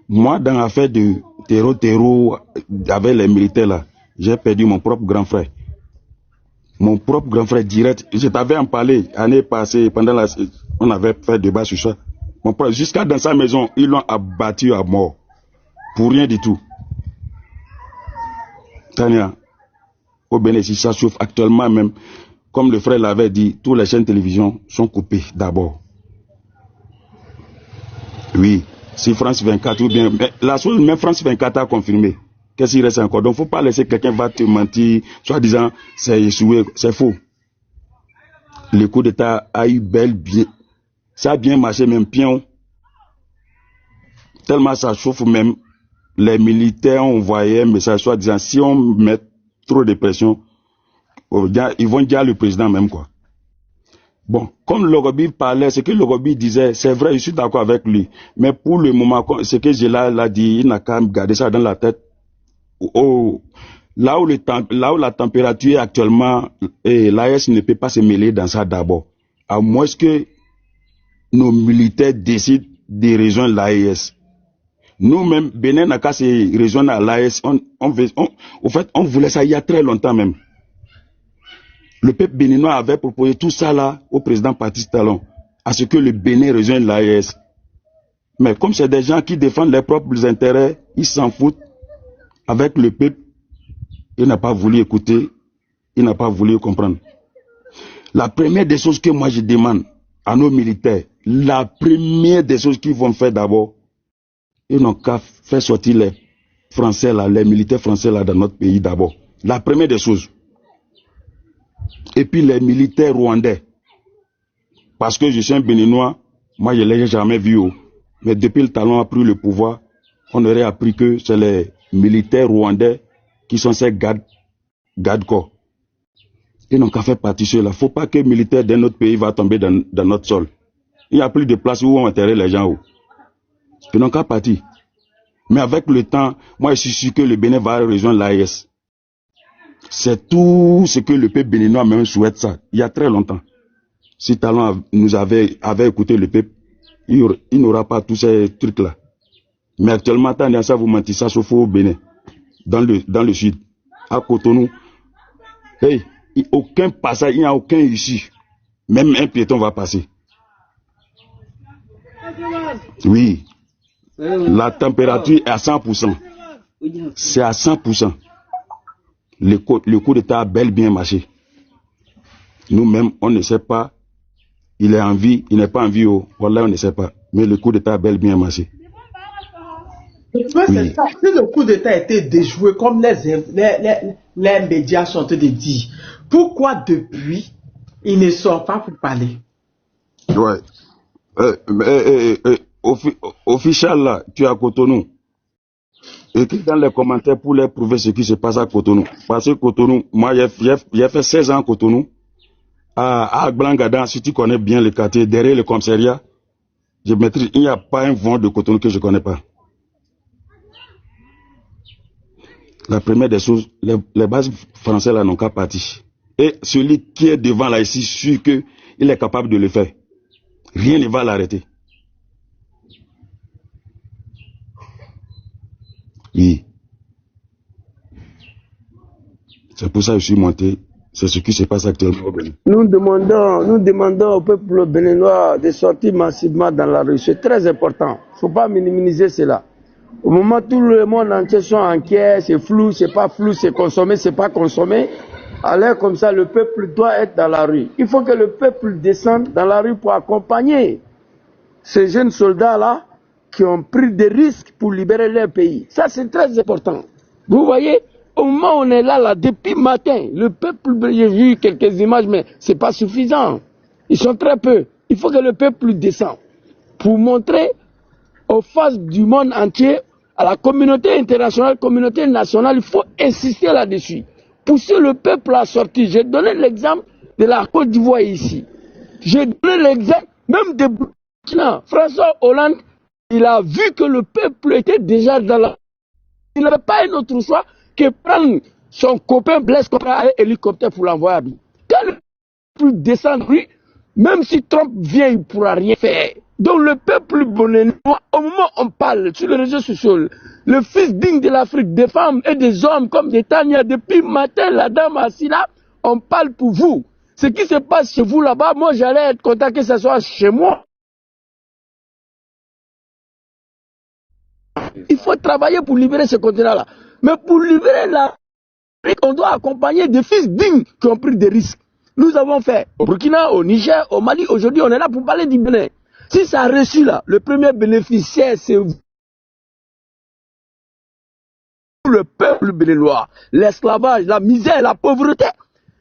moi, dans l'affaire de terreau, avec les militaires là, j'ai perdu mon propre grand frère. Mon propre grand frère direct. Je t'avais en parlé l'année passée, on avait fait débat sur ça. Jusqu'à dans sa maison, ils l'ont abattu à mort. Pour rien du tout. Tania, au Bénin, si ça chauffe actuellement même, comme le frère l'avait dit, toutes les chaînes de télévision sont coupées d'abord. Oui, si France 24 ou bien... La chose, même France 24 a confirmé. Qu'est-ce qu'il reste encore? Donc, il ne faut pas laisser quelqu'un va te mentir, soit disant, c'est échoué, c'est faux. Le coup d'État a eu bien... Ça a bien marché, même pion. Tellement ça chauffe même, les militaires ont envoyé un message, soit disant, si on met trop de pression, ils vont dire le président même quoi. Bon, comme Logobie parlait, ce que Logobie disait, c'est vrai, je suis d'accord avec lui. Mais pour le moment, ce que j'ai là dit, il n'a qu'à garder ça dans la tête. Là où la température est actuellement, l'AES ne peut pas se mêler dans ça d'abord. À moins que nos militaires décident de rejoindre l'AES. Nous-mêmes, Bénin n'a qu'à se rejoindre à l'AES. Au fait, on voulait ça il y a très longtemps même. Le peuple béninois avait proposé tout ça là au président Patrice Talon, à ce que le Bénin rejoigne l'AES. Mais comme c'est des gens qui défendent leurs propres intérêts, ils s'en foutent. Avec le peuple, il n'a pas voulu écouter, il n'a pas voulu comprendre. La première des choses que moi je demande à nos militaires, la première des choses qu'ils vont faire d'abord, ils n'ont qu'à faire sortir les Français là, les militaires français là dans notre pays d'abord. La première des choses. Et puis les militaires rwandais. Parce que je suis un Béninois, Moi, je ne l'ai jamais vu. Mais depuis le Talon a pris le pouvoir, on aurait appris que c'est les militaires rwandais qui sont ces gardes-corps. Ils n'ont qu'à faire partie ceux-là. Il ne faut pas que les militaires d'un autre pays va tomber dans notre sol. Il n'y a plus de place où on enterrer les gens. Ils n'ont qu'à partir. Mais avec le temps, moi je suis sûr que le Bénin va rejoindre l'AES. C'est tout ce que le peuple béninois même souhaite ça. Il y a très longtemps. Si Talon nous avait écouté le peuple, il n'aura pas tous ces trucs-là. Mais actuellement, Tania, ça vous mentit, ça sauf au Bénin, dans le sud, à Cotonou. Hey, aucun passage, il n'y a aucun ici. Même un piéton va passer. Oui. La température est à 100%. C'est à 100%. Le coup d'État a bel bien marché. Nous-mêmes, on ne sait pas. Il est en vie, il n'est pas en vie. Voilà, on ne sait pas. Mais le coup d'État a bel bien marché. Oui. C'est ça. Si le coup d'État a été déjoué, comme les médias sont en train de dire, pourquoi depuis, il ne sort pas pour parler? Ouais. Officiel là, tu es à Cotonou. Écris dans les commentaires pour leur prouver ce qui se passe à Cotonou. Parce que Cotonou, moi j'ai fait 16 ans à Cotonou, à Blangadan, si tu connais bien le quartier, derrière le commissariat, je maîtrise, il n'y a pas un vent de Cotonou que je ne connais pas. La première des choses, les bases françaises là n'ont qu'à partir. Et celui qui est devant là ici, sûr qu'il est capable de le faire. Rien ne va l'arrêter. Oui. C'est pour ça que je suis monté. C'est ce qui se passe actuellement au Bénin. Nous demandons au peuple béninois de sortir massivement dans la rue. C'est très important. Il ne faut pas minimiser cela. Au moment où tout le monde entier sont inquiets, c'est flou, c'est pas flou, c'est consommé, c'est pas consommé. À l'air comme ça, le peuple doit être dans la rue. Il faut que le peuple descende dans la rue pour accompagner ces jeunes soldats-là qui ont pris des risques pour libérer leur pays. Ça, c'est très important. Vous voyez, au moment où on est là, depuis matin, le peuple, j'ai vu quelques images, mais ce n'est pas suffisant. Ils sont très peu. Il faut que le peuple descende pour montrer aux faces du monde entier, à la communauté internationale, communauté nationale, il faut insister là-dessus. Pousser le peuple à sortir. J'ai donné l'exemple de la Côte d'Ivoire ici. J'ai donné l'exemple même de Burkina. François Hollande, il a vu que le peuple était déjà dans la... Il n'avait pas un autre choix que prendre son copain Blaise Compaoré à hélicoptère pour l'envoyer à lui. Quand le peuple descend, lui, même si Trump vient, il ne pourra rien faire. Donc le peuple béninois, au moment où on parle sur les réseaux sociaux, le fils digne de l'Afrique, des femmes et des hommes comme des Tania, depuis matin, la dame assise là, on parle pour vous. Ce qui se passe chez vous là-bas, moi j'allais être content que ce soit chez moi. Il faut travailler pour libérer ce continent-là. Mais pour libérer l'Afrique, on doit accompagner des fils dignes qui ont pris des risques. Nous avons fait au Burkina, au Niger, au Mali. Aujourd'hui, on est là pour parler du Bénin. Si ça a reçu là, le premier bénéficiaire, c'est vous. Le peuple béninois, l'esclavage, la misère, la pauvreté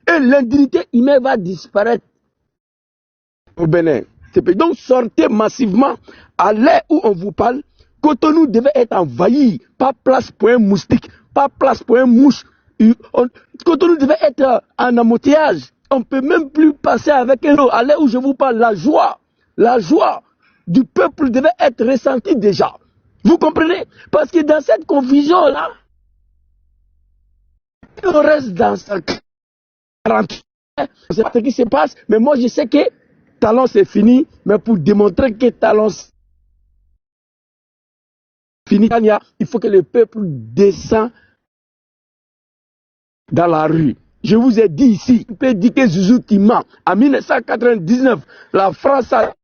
et l'indignité humaine va disparaître au Bénin. Donc sortez massivement à l'heure où on vous parle. Cotonou devait être envahi, pas place pour un moustique, pas place pour un mouche. Cotonou devait être en embouteillage. On ne peut même plus passer avec un eau. À l'heure où je vous parle, la joie du peuple devait être ressentie déjà. Vous comprenez? Parce que dans cette confusion-là, on reste dans sa 40. Je ne sais pas ce qui se passe, mais moi je sais que Talon c'est fini, mais pour démontrer que Talon c'est fini, il faut que le peuple descende dans la rue. Je vous ai dit ici, on peut dire que Zouzou ment. En 1999, la France a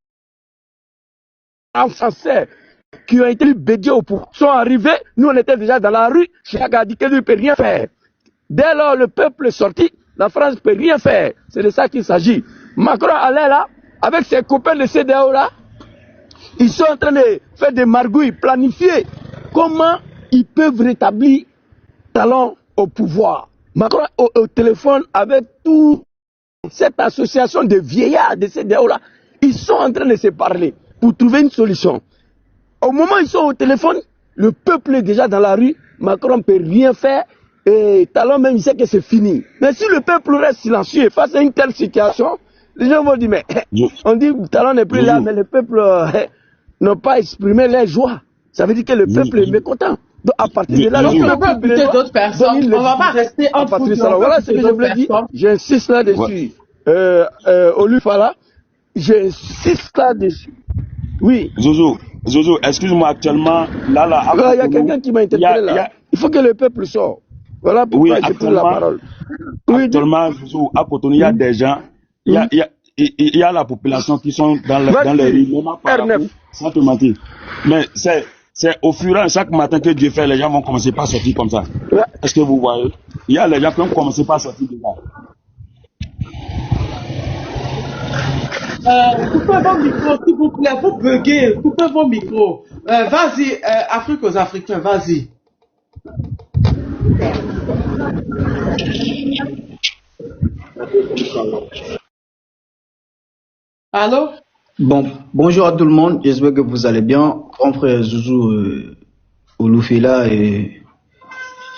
Français qui ont été bédiés au pouvoir sont arrivés, nous on était déjà dans la rue, Chirac a dit que lui ne peut rien faire. Dès lors le peuple est sorti, la France ne peut rien faire. C'est de ça qu'il s'agit. Macron allait là, avec ses copains de CEDEAO là, ils sont en train de faire des margouilles, planifier comment ils peuvent rétablir Talon au pouvoir. Macron au téléphone avec toute cette association de vieillards de CEDEAO là, ils sont en train de se parler. pour trouver une solution. Au moment où ils sont au téléphone, le peuple est déjà dans la rue, Macron ne peut rien faire, et Talon même il sait que c'est fini. Mais si le peuple reste silencieux face à une telle situation, les gens vont dire, mais on dit que Talon n'est plus là, mais le peuple n'a pas exprimé leur joie. Ça veut dire que le peuple est mécontent. Donc à partir de là, on va buter d'autres personnes, on va pas rester en foot. Voilà ce que je voulais dire, j'insiste là-dessus. Olufala, j'insiste là-dessus. Oui. Zozo, excuse-moi, actuellement, là, il y a quelqu'un qui m'a interpellé là. Il faut que le peuple sorte. Voilà pourquoi j'ai pris la parole. Actuellement, Zozo, à Cotonou, il y a des gens, il y a la population qui sont dans les rues, sans te mentir. Mais c'est au fur et à mesure, chaque matin que Dieu fait, les gens vont commencer par sortir comme ça. Est-ce que vous voyez? Il y a les gens qui vont commencer par sortir déjà. Coupez vos micros, s'il vous plaît, vous buguez, coupez vos micros. Vas-y, Afrique aux Africains, vas-y. Allô? Bon, bonjour à tout le monde, j'espère que vous allez bien. Grand frère Zouzou Olufela et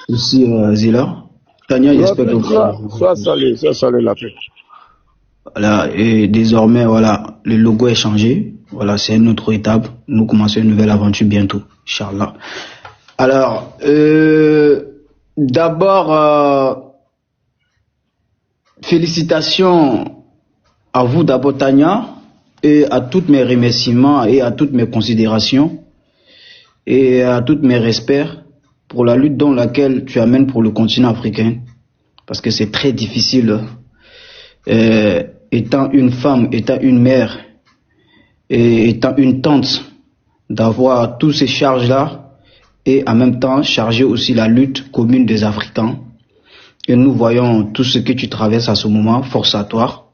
aussi Zila. Tania, j'espère que vous allez bien. Sois salué la paix. Voilà, et désormais, voilà, le logo est changé. Voilà, c'est une autre étape. Nous commençons une nouvelle aventure bientôt, Inch'Allah. Alors, d'abord, félicitations à vous d'abord, Tania, et à tous mes remerciements et à toutes mes considérations et à tous mes respects pour la lutte dans laquelle tu amènes pour le continent africain. Parce que c'est très difficile. Étant une femme, étant une mère, et étant une tante, d'avoir tous ces charges-là, et en même temps charger aussi la lutte commune des Africains. Et nous voyons tout ce que tu traverses à ce moment, force à toi,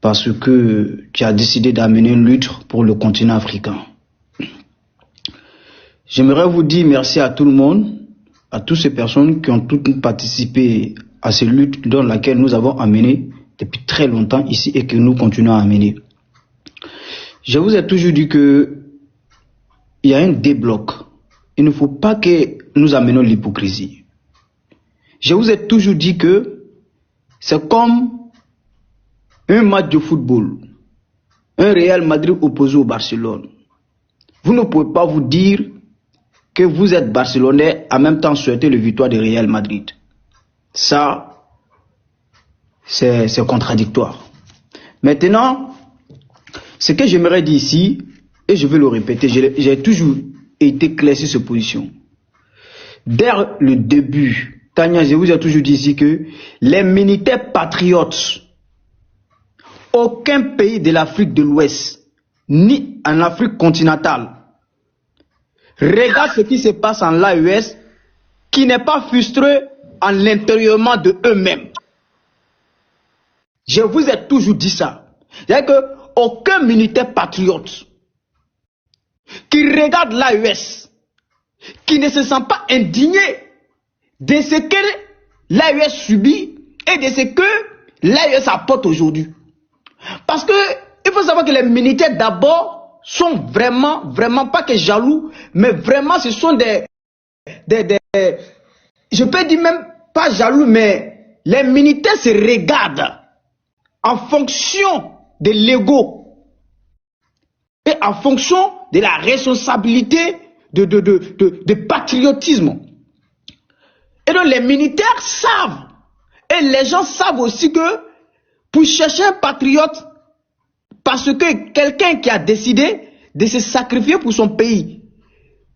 parce que tu as décidé d'amener une lutte pour le continent africain. J'aimerais vous dire merci à tout le monde, à toutes ces personnes qui ont toutes participé à cette lutte dans laquelle nous avons amené depuis très longtemps ici et que nous continuons à amener. Je vous ai toujours dit que il y a un débloc. Il ne faut pas que nous amenions l'hypocrisie. Je vous ai toujours dit que c'est comme un match de football, un Real Madrid opposé au Barcelone. Vous ne pouvez pas vous dire que vous êtes Barcelonais en même temps souhaiter la victoire du Real Madrid. Ça, c'est contradictoire. Maintenant, ce que j'aimerais dire ici, et je vais le répéter, j'ai toujours été clair sur cette position. Dès le début, Tania, je vous ai toujours dit ici que les militaires patriotes, aucun pays de l'Afrique de l'Ouest, ni en Afrique continentale, regarde ce qui se passe en l'AES, qui n'est pas frustré en l'intérieurement de eux-mêmes. Je vous ai toujours dit ça. C'est-à-dire qu'aucun militaire patriote qui regarde l'AES, qui ne se sent pas indigné de ce que l'AES subit et de ce que l'AES apporte aujourd'hui. Parce que il faut savoir que les militaires d'abord sont vraiment pas que jaloux, mais vraiment ce sont des je peux dire même pas jaloux, mais les militaires se regardent en fonction de l'ego et en fonction de la responsabilité de patriotisme. Et donc les militaires savent, et les gens savent aussi que pour chercher un patriote, parce que quelqu'un qui a décidé de se sacrifier pour son pays,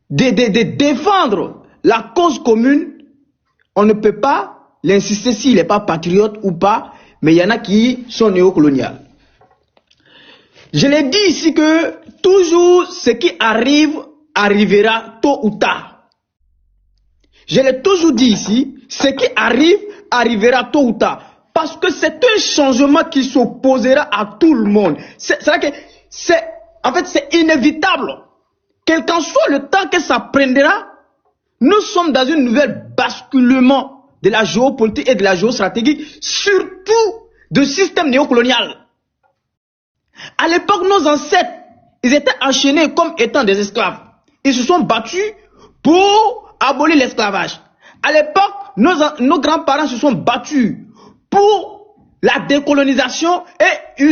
de défendre la cause commune, on ne peut pas l'insister s'il n'est pas patriote ou pas, mais il y en a qui sont néocoloniaux. Je l'ai dit ici que toujours ce qui arrive, arrivera tôt ou tard. Je l'ai toujours dit ici, ce qui arrive, arrivera tôt ou tard. Parce que c'est un changement qui s'opposera à tout le monde. En fait, c'est inévitable. Quel qu'en soit le temps que ça prendra, nous sommes dans une nouvelle basculement de la géopolitique et de la géostratégie, surtout du système néocolonial. À l'époque, nos ancêtres, ils étaient enchaînés comme étant des esclaves. Ils se sont battus pour abolir l'esclavage. À l'époque, nos grands-parents se sont battus pour la décolonisation et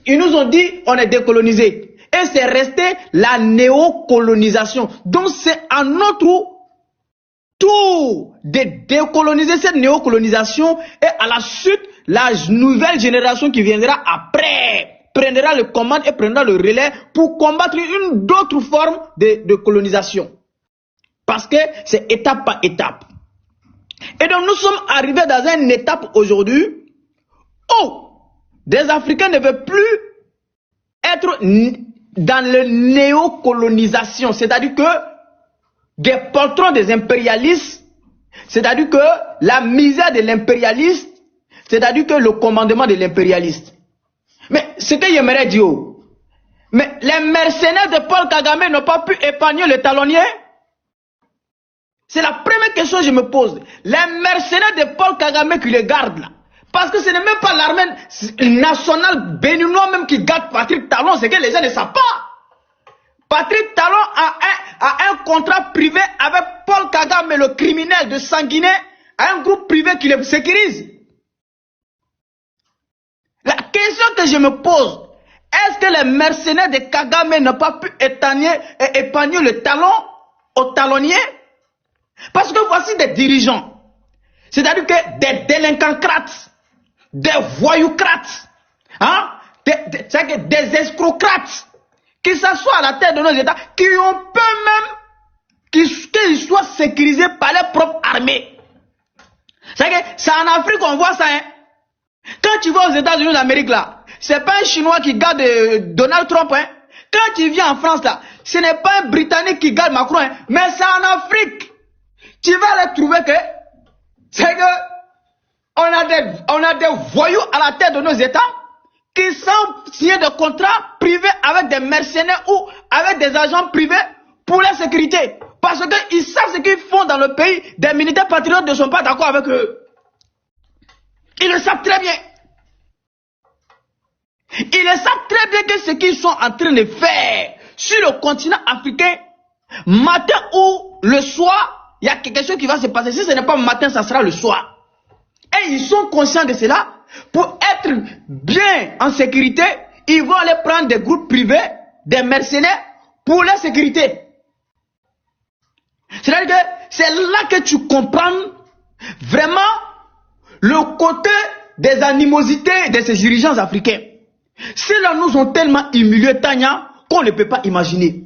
ils nous ont dit on est décolonisé. Et c'est resté la néocolonisation. Donc c'est à notre tour de décoloniser cette néocolonisation et à la suite, la nouvelle génération qui viendra après prendra le commande et prendra le relais pour combattre une autre forme de colonisation. Parce que c'est étape par étape. Et donc nous sommes arrivés dans une étape aujourd'hui où des Africains ne veulent plus être dans la néocolonisation. C'est-à-dire que des patrons des impérialistes, c'est-à-dire que la misère de l'impérialiste, c'est-à-dire que le commandement de l'impérialiste. Mais ce que j'aimerais dire, mais les mercenaires de Paul Kagame n'ont pas pu épargner le talonnier? C'est la première question que je me pose. Les mercenaires de Paul Kagame qui les gardent là. Parce que ce n'est même pas l'armée nationale béninoise même qui garde Patrick Talon, c'est que les gens ne savent pas. Patrick Talon a un contrat privé avec Paul Kagame, le criminel de Sanguiné, a un groupe privé qui le sécurise. La question que je me pose, est-ce que les mercenaires de Kagame n'ont pas pu épargner le talon au talonnier? Parce que voici des dirigeants, c'est-à-dire que des délinquants-crates, des voyous-crates, hein? des escrocs-crates, qui s'assoient à la tête de nos États, qui ont peur même qu'ils soient sécurisés par leurs propres armées. C'est en Afrique qu'on voit ça. Hein? Quand tu vas aux États-Unis d'Amérique, là, c'est pas un Chinois qui garde Donald Trump. Hein? Quand tu viens en France, là, ce n'est pas un Britannique qui garde Macron, hein? Mais c'est en Afrique. Tu vas aller trouver que c'est que on a des voyous à la tête de nos États qui sont signés de contrats privés avec des mercenaires ou avec des agents privés pour la sécurité. Parce qu'ils savent ce qu'ils font dans le pays. Des militaires patriotes ne sont pas d'accord avec eux. Ils le savent très bien. Ils le savent très bien que ce qu'ils sont en train de faire sur le continent africain, matin ou le soir, il y a quelque chose qui va se passer. Si ce n'est pas le matin, ça sera le soir. Et ils sont conscients de cela. Pour être bien en sécurité, ils vont aller prendre des groupes privés, des mercenaires, pour la sécurité. C'est-à-dire que c'est là que tu comprends vraiment le côté des animosités de ces dirigeants africains. Ceux-là nous ont tellement humiliés, Tania, qu'on ne peut pas imaginer.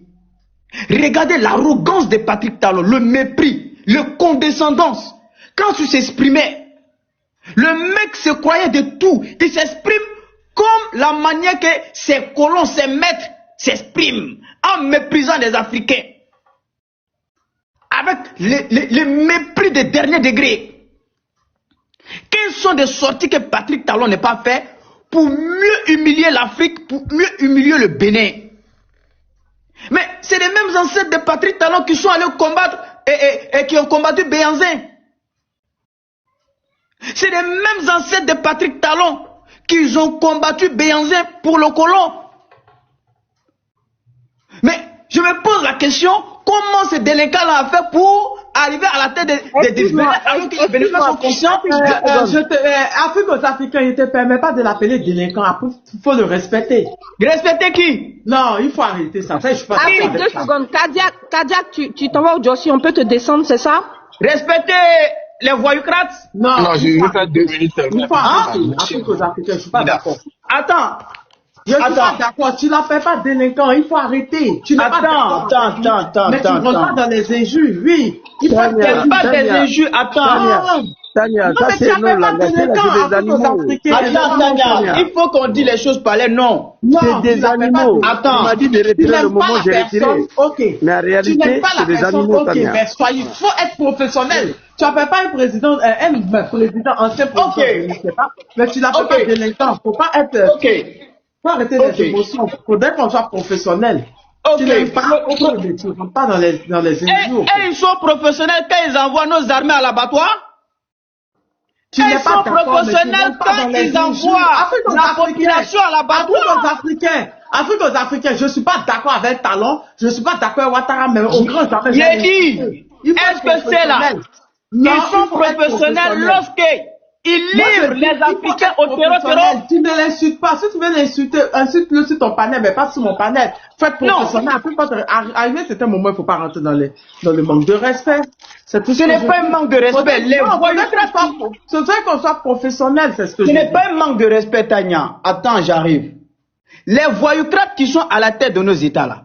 Regardez l'arrogance de Patrick Talon, le mépris, la condescendance. Quand tu s'exprimais, le mec se croyait de tout. Il s'exprime comme la manière que ses colons, ses maîtres s'expriment, en méprisant les Africains. Avec le mépris de dernier degré. Quelles sont des sorties que Patrick Talon n'a pas fait pour mieux humilier l'Afrique, pour mieux humilier le Bénin? Mais c'est les mêmes ancêtres de Patrick Talon qui sont allés combattre et qui ont combattu Béhanzin. C'est les mêmes ancêtres de Patrick Talon qui ont combattu Béhanzin pour le colon. Mais je me pose la question, comment ces délinquants-là ont fait pour arriver à la tête des Béninois alors que les Béninois sont conscients? Afrique aux Africains, il ne te permet pas de l'appeler délinquant. Il faut le respecter. Respecter qui? Non, il faut arrêter ça. Ça je suis pas d'accord. 2 secondes. Kadiak, tu t'en vas au Jossi, on peut te descendre, c'est ça? Respecter les voyoucrates? Non, je vais faire 2 minutes. Il faut arrêter. Afrique aux Africains, je suis pas d'accord. Attends. Je suis pas d'accord, tu l'appelles pas délinquant, il faut arrêter. Tu n'es pas d'accord. Attends. Mais tu rentres dans les injures, oui. Il faut pas des injures, attends. Tania, ça c'est non, la des animaux. Attends, Tania, il faut qu'on dise les choses par les noms. C'est des animaux. Attends. Tu m'as dit de retirer le moment, j'ai retiré. Ok. Mais en réalité, c'est des animaux, Tania. Mais il faut être professionnel. Tu n'appelles pas un président, ancien président, je ne sais pas. Mais tu l'appelles pas délinquant. Faut pas être... Ok. Faut arrêter les émotions. Il faudrait qu'on soit professionnel. Tu n'aimes pas, tu ne rentres pas dans les injures. Et ils sont professionnels quand ils envoient nos armées à l'abattoir? Ils sont professionnels quand ils envoient la population à l'abattoir. Afrique aux Africains, je ne suis pas d'accord avec Talon, je ne suis pas d'accord avec Ouattara, mais au grand jamais. J'ai dit, est-ce que c'est là? Ils sont professionnels lorsqu'ils livrent les Africains au terreau. Tu ne l'insultes pas. Si tu veux l'insulter, insulte-le sur ton panel, mais pas sur mon panel. Faites professionnel. Après, quand arrivé à un moment, il ne faut pas rentrer dans le manque de respect. Ce n'est pas un manque de respect. Les voyoucrates. C'est vrai qu'on soit professionnel, c'est ce que je dis. Ce n'est pas un manque de respect, Tania. Attends, j'arrive. Les voyoucrates qui sont à la tête de nos États là.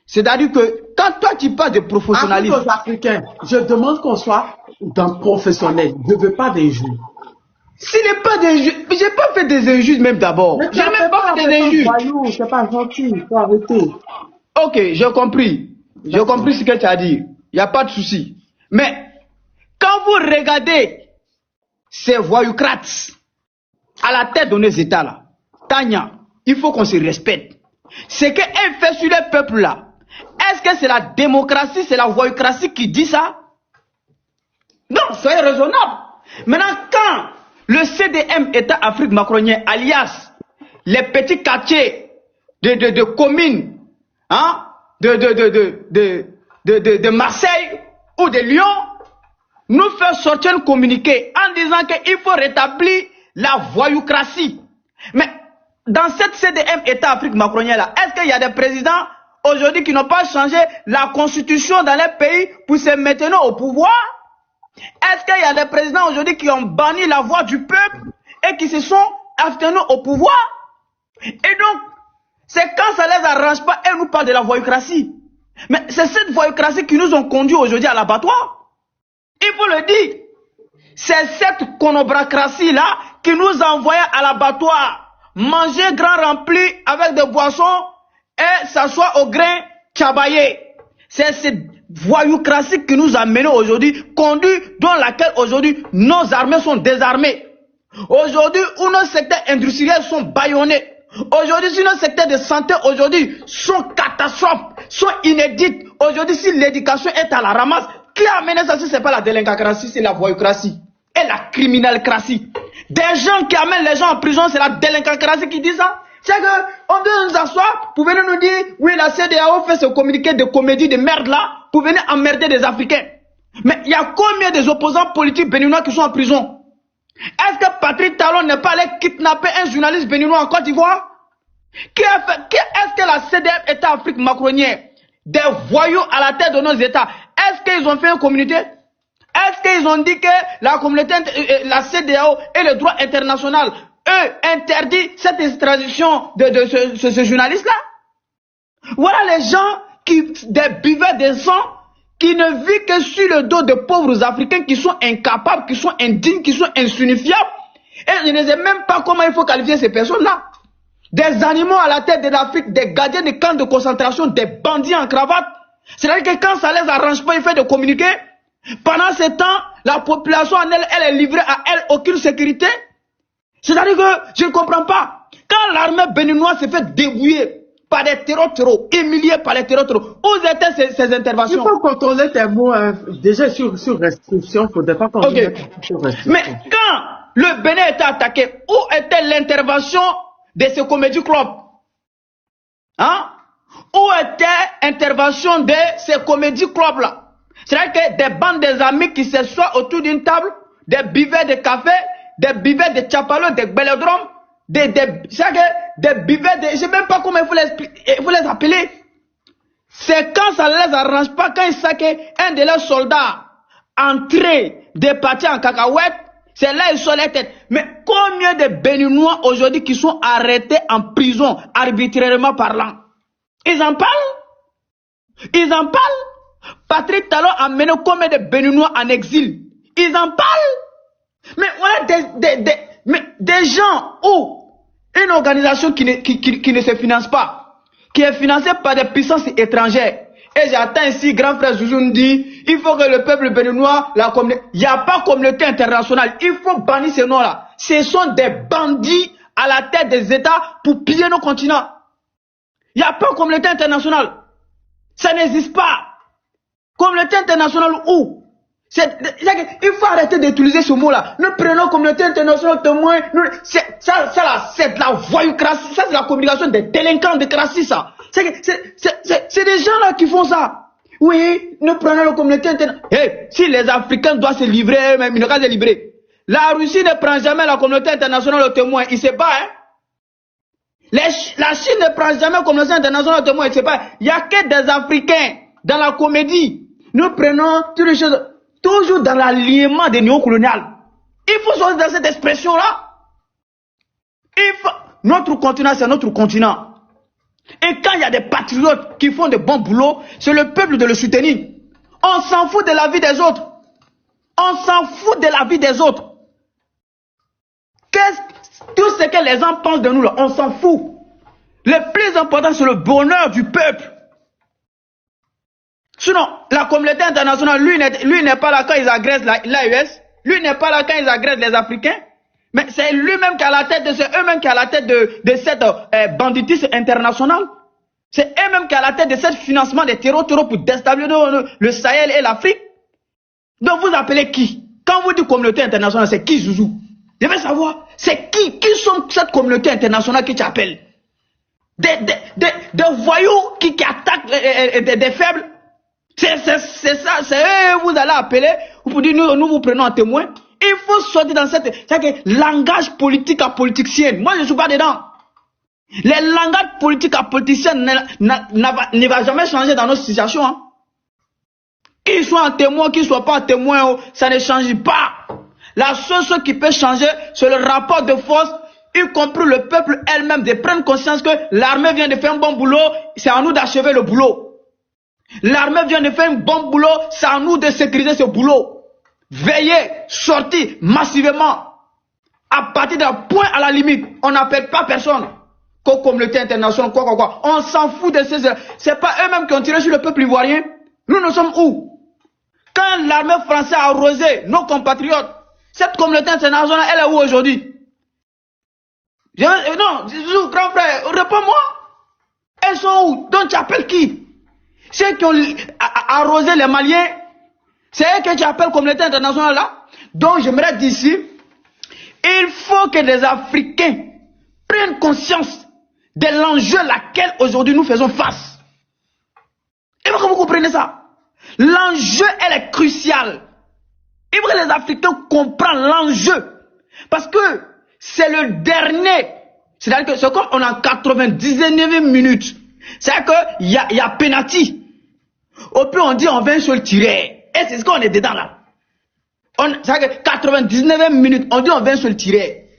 C'est-à-dire que quand toi tu parles de professionnalisme. Afrique aux Africains, je demande qu'on soit dans professionnel. Je ne veux pas d'injures. S'il n'est pas d'injures, je n'ai pas fait des injures même d'abord. Je n'ai même pas fait des injures. C'est pas gentil, il faut arrêter. Ok, j'ai compris. J'ai compris ce que tu as dit. Il n'y a pas de souci. Mais quand vous regardez ces voyoucrates à la tête de nos États là, Tania, il faut qu'on se respecte. Ce qu'elle fait sur les peuples là, est-ce que c'est la démocratie, c'est la voyoucratie qui dit ça? Non, soyez raisonnable. Maintenant, quand le CDM État Afrique macronien, alias les petits quartiers de communes, hein, de Marseille ou de Lyon, nous fait sortir un communiqué en disant qu'il faut rétablir la voyoucratie. Mais dans cette CDM État Afrique macronien là, est-ce qu'il y a des présidents aujourd'hui qui n'ont pas changé la constitution dans les pays pour se maintenir au pouvoir? Est-ce qu'il y a des présidents aujourd'hui qui ont banni la voix du peuple et qui se sont abstenus au pouvoir? Et donc, c'est quand ça les arrange pas, elles nous parlent de la voyoucratie. Mais c'est cette voyoucratie qui nous ont conduits aujourd'hui à l'abattoir. Il faut le dire. C'est cette conobracratie là qui nous a envoyés à l'abattoir. Manger grand rempli avec des boissons et s'asseoir au grain tchabaillé. C'est cette voyoucratie qui nous a menés aujourd'hui, conduit dans laquelle aujourd'hui nos armées sont désarmées. Aujourd'hui, où nos secteurs industriels sont bâillonnés. Aujourd'hui, si nos secteurs de santé aujourd'hui sont catastrophes, sont inédites. Aujourd'hui, si l'éducation est à la ramasse, qui a amené ça si ce n'est pas la délinquance, c'est la voyoucratie et la criminalcratie. Des gens qui amènent les gens en prison, c'est la délinquance qui dit ça. C'est qu'on doit nous asseoir pour venir nous dire, oui, la CEDEAO fait ce communiqué de comédie de merde là, pour venir emmerder des Africains. Mais il y a combien des opposants politiques béninois qui sont en prison? Est-ce que Patrick Talon n'est pas allé kidnapper un journaliste béninois en Côte d'Ivoire? Est-ce que la CEDEAO État Afrique macronien, des voyous à la tête de nos États, est-ce qu'ils ont fait un communiqué? Est-ce qu'ils ont dit que la communauté, la CEDEAO et le droit international, eux, interdit cette extradition de ce journaliste-là? Voilà les gens des buveurs de sang, qui ne vivent que sur le dos de pauvres Africains qui sont incapables, qui sont indignes, qui sont insignifiables. Et je ne sais même pas comment il faut qualifier ces personnes-là. Des animaux à la tête de l'Afrique, des gardiens de camps de concentration, des bandits en cravate. C'est-à-dire que quand ça les arrange pas, il fait de communiquer. Pendant ce temps, la population en elle est livrée à elle, aucune sécurité. C'est-à-dire que je ne comprends pas. Quand l'armée béninoise s'est fait débouiller par des terreaux, humiliés par les terreaux, où étaient ces interventions? Il faut contrôler tes mots, déjà sur restriction, il ne faudrait pas contrôler sur restriction. Mais quand le Bénin était attaqué, où était l'intervention de ce comédie club? Hein? Où était l'intervention de ces comédie clubs là? C'est-à-dire que des bandes des amis qui s'assoient autour d'une table, des buveurs de café, des buveurs de chapalo, des bélodromes, des buveurs de... Je ne sais même pas comment il faut les appeler. C'est quand ça ne les arrange pas, quand ils savent qu'un de leurs soldats entrait des parties en cacahuète, c'est là ils sont les têtes. Mais combien de Béninois aujourd'hui qui sont arrêtés en prison, arbitrairement parlant? Ils en parlent? Ils en parlent? Patrick Talon a mené combien de Béninois en exil? Ils en parlent? Mais voilà des gens où une organisation qui ne se finance pas, qui est financée par des puissances étrangères. Et j'attends ici, grand frère Zouzou dit, il faut que le peuple béninois, il n'y a pas communauté internationale, il faut bannir ces noms-là. Ce sont des bandits à la tête des États pour piller nos continents. Il n'y a pas communauté internationale. Ça n'existe pas. Communauté internationale où? Il faut arrêter d'utiliser ce mot-là. Nous prenons communauté internationale témoin. Ça, c'est de la voyoucratie. Ça, c'est la communication des délinquants de cratie, ça. C'est des gens là qui font ça. Oui, nous prenons la communauté internationale. Hey, si les Africains doivent se livrer eux-mêmes, ils ne vont pas se livrer. La Russie ne prend jamais la communauté internationale au témoin. Il ne sait pas, hein. La Chine ne prend jamais la communauté internationale au témoin. Il ne sait pas. Il n'y a que des Africains dans la comédie. Nous prenons toutes les choses, toujours dans l'alliement des néocoloniales. Il faut sortir dans cette expression-là. Notre continent, c'est notre continent. Et quand il y a des patriotes qui font de bons boulots, c'est le peuple de le soutenir. On s'en fout de la vie des autres. On s'en fout de la vie des autres. Tout ce que les gens pensent de nous, là, on s'en fout. Le plus important, c'est le bonheur du peuple. Sinon, la communauté internationale, lui n'est pas là quand ils agressent l'AES. Lui n'est pas là quand ils agressent les Africains. Mais c'est lui-même qui a la tête, c'est eux-mêmes qui a la tête de cette banditisme international. C'est eux-mêmes qui a la tête de ce financement des terreaux pour déstabiliser le Sahel et l'Afrique. Donc vous appelez qui? Quand vous dites communauté internationale, c'est qui, Zouzou? Je veux savoir, c'est qui sont cette communauté internationale qui t'appelle? Des voyous qui attaquent des faibles? C'est ça, c'est eux vous allez appeler, vous dites nous vous prenons en témoin. Il faut sortir dans cette langage politique à politicien. Moi je ne suis pas dedans. Les langages politiques à politiciens ne va jamais changer dans notre situation. Hein. Qu'ils soient en témoin, qu'ils ne soient pas en témoin, ça ne change pas. La seule chose qui peut changer, c'est le rapport de force, y compris le peuple elle-même, de prendre conscience que l'armée vient de faire un bon boulot, c'est à nous d'achever le boulot. L'armée vient de faire un bon boulot, c'est à nous de sécuriser ce boulot. Veillez, sortir massivement. À partir d'un point à la limite, on n'appelle pas personne. Qu'aux communautés internationales, quoi. On s'en fout de ces... C'est pas eux-mêmes qui ont tiré sur le peuple ivoirien. Nous sommes où? Quand l'armée française a arrosé nos compatriotes, cette communauté internationale, elle est où aujourd'hui? Non, grand frère, réponds-moi. Elles sont où? Donc tu appelles qui? Ceux qui ont arrosé les Maliens, c'est eux que tu appelles communauté internationale là. Donc j'aimerais dire ici, il faut que les Africains prennent conscience de l'enjeu laquelle aujourd'hui nous faisons face. Il faut que vous compreniez ça. L'enjeu, elle est cruciale. Il faut que les Africains comprennent l'enjeu. Parce que c'est le dernier. C'est-à-dire que c'est comme on a 99 minutes. C'est-à-dire qu'il y a penalty. Au plus on dit on vient sur le tirer. Et c'est ce qu'on est dedans là. C'est-à-dire que 99 minutes, on dit on vient sur le tirer.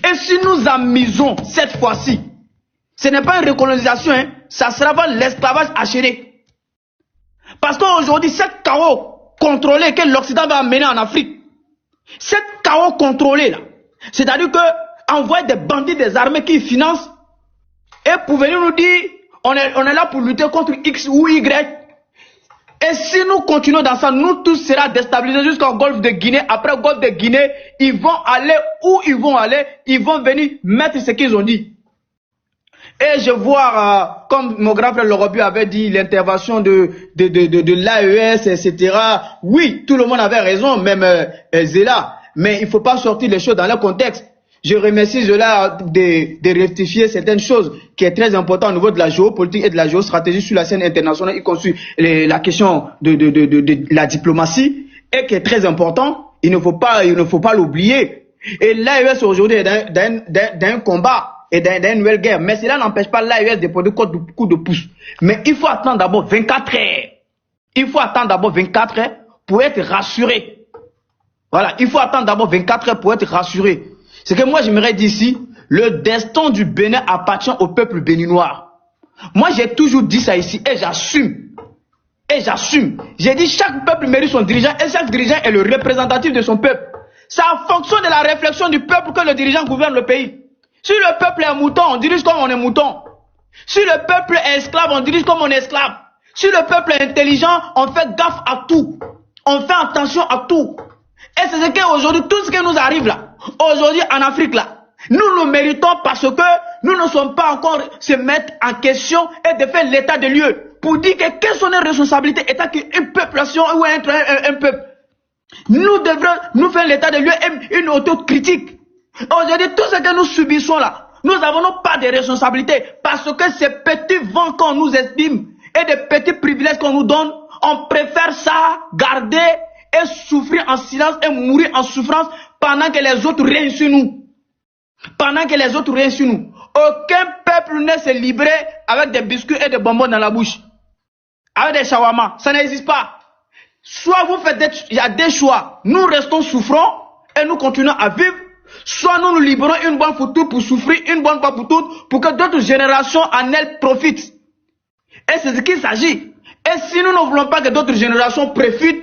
Et si nous amusons cette fois-ci, ce n'est pas une recolonisation, hein, ça sera pas l'esclavage acharné. Parce qu'aujourd'hui, cette chaos contrôlé que l'Occident va amener en Afrique, cette chaos contrôlé là, c'est-à-dire que envoyer des bandits des armées qui financent et pour venir nous dire on est là pour lutter contre X ou Y. Et si nous continuons dans ça, nous tous serons déstabilisés jusqu'au golfe de Guinée. Après le golfe de Guinée, ils vont aller où ils vont aller, ils vont venir mettre ce qu'ils ont dit. Et je vois, comme mon grand frère Lorobi avait dit, l'intervention de l'AES, etc. Oui, tout le monde avait raison, même Zéla. Mais il ne faut pas sortir les choses dans leur contexte. Je remercie Zéla de rectifier certaines choses qui est très important au niveau de la géopolitique et de la géostratégie sur la scène internationale, y compris la question de la diplomatie, et qui est très important. Il ne faut pas l'oublier. Et l'AES aujourd'hui est dans un combat et dans une nouvelle guerre. Mais cela n'empêche pas l'AES de prendre coup de pouce. Mais il faut attendre d'abord 24 heures. Il faut attendre d'abord 24 heures pour être rassuré. Voilà, il faut attendre d'abord 24 heures pour être rassuré. C'est que moi j'aimerais dire ici, le destin du Bénin appartient au peuple béninois. Moi j'ai toujours dit ça ici et j'assume. Et j'assume. J'ai dit chaque peuple mérite son dirigeant et chaque dirigeant est le représentatif de son peuple. C'est en fonction de la réflexion du peuple que le dirigeant gouverne le pays. Si le peuple est mouton, on dirige comme on est mouton. Si le peuple est esclave, on dirige comme on est esclave. Si le peuple est intelligent, on fait gaffe à tout. On fait attention à tout. Et c'est ce qu'aujourd'hui, tout ce qui nous arrive là, aujourd'hui en Afrique là, nous le méritons parce que nous ne sommes pas encore se mettre en question et de faire l'état de lieu pour dire que quelles sont les responsabilités état qu'une population ou un peuple. Nous devrons nous faire l'état de lieu et une autocritique. Aujourd'hui, tout ce que nous subissons là, nous n'avons pas de responsabilité parce que ces petits vents qu'on nous estime et des petits privilèges qu'on nous donne, on préfère ça garder et souffrir en silence et mourir en souffrance pendant que les autres règnent sur nous. Pendant que les autres règnent sur nous. Aucun peuple ne se libérer avec des biscuits et des bonbons dans la bouche. Avec des shawarma. Ça n'existe pas. Soit vous faites il y a des choix. Nous restons souffrants et nous continuons à vivre. Soit nous nous libérons une bonne fois pour toutes pour souffrir, une bonne fois pour toutes, pour que d'autres générations en elles profitent. Et c'est ce qu'il s'agit. Et si nous ne voulons pas que d'autres générations profitent,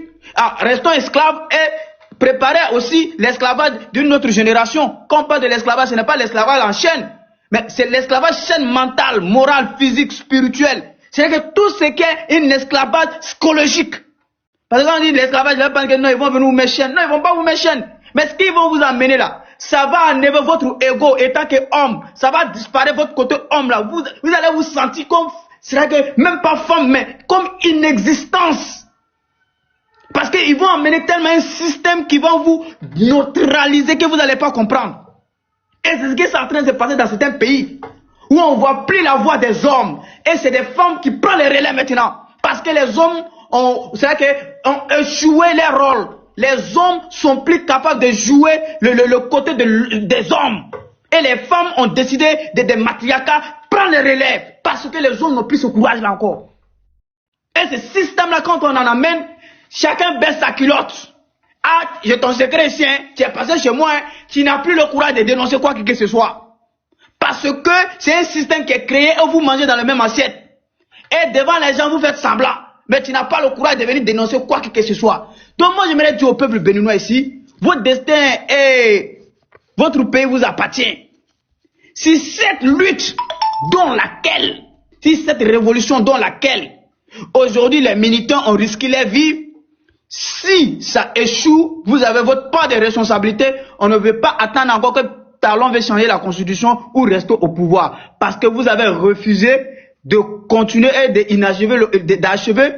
restons esclaves et préparer aussi l'esclavage d'une autre génération. Quand on parle de l'esclavage, ce n'est pas l'esclavage en chaîne, mais c'est l'esclavage chaîne mentale, morale, physique, spirituelle. C'est-à-dire que tout ce qui est un esclavage psychologique. Parce que quand on dit l'esclavage, ils pensent que non, ils vont venir vous mettre chaîne. Non, ils ne vont pas vous mettre chaîne. Mais ce qu'ils vont vous amener là, ça va enlever votre ego étant qu'homme. Ça va disparaître votre côté homme là. Vous allez vous sentir comme, c'est-à-dire que même pas femme, mais comme inexistence. Parce qu'ils vont amener tellement un système qui va vous neutraliser que vous n'allez pas comprendre. Et c'est ce qui est en train de se passer dans certains pays où on ne voit plus la voix des hommes. Et c'est des femmes qui prennent les relais maintenant. Parce que les hommes ont échoué leur rôle. Les hommes sont plus capables de jouer le côté des hommes. Et les femmes ont décidé de matriarcat prendre les relèves. Parce que les hommes n'ont plus ce courage-là encore. Et ce système-là, quand on en amène, chacun baisse sa culotte. Ah, j'ai ton secret ici, hein, tu es passé chez moi, hein, tu n'as plus le courage de dénoncer quoi que ce soit. Parce que c'est un système qui est créé et vous mangez dans la même assiette. Et devant les gens, vous faites semblant. Mais tu n'as pas le courage de venir dénoncer quoi que ce soit. Donc moi, j'aimerais dire au peuple béninois ici, votre destin et votre pays vous appartient. Si cette lutte dans laquelle, si cette révolution dans laquelle, aujourd'hui les militants ont risqué leur vie, si ça échoue, vous avez votre part de responsabilité. On ne veut pas attendre encore que Talon veuille changer la constitution ou rester au pouvoir. Parce que vous avez refusé de continuer et d'achever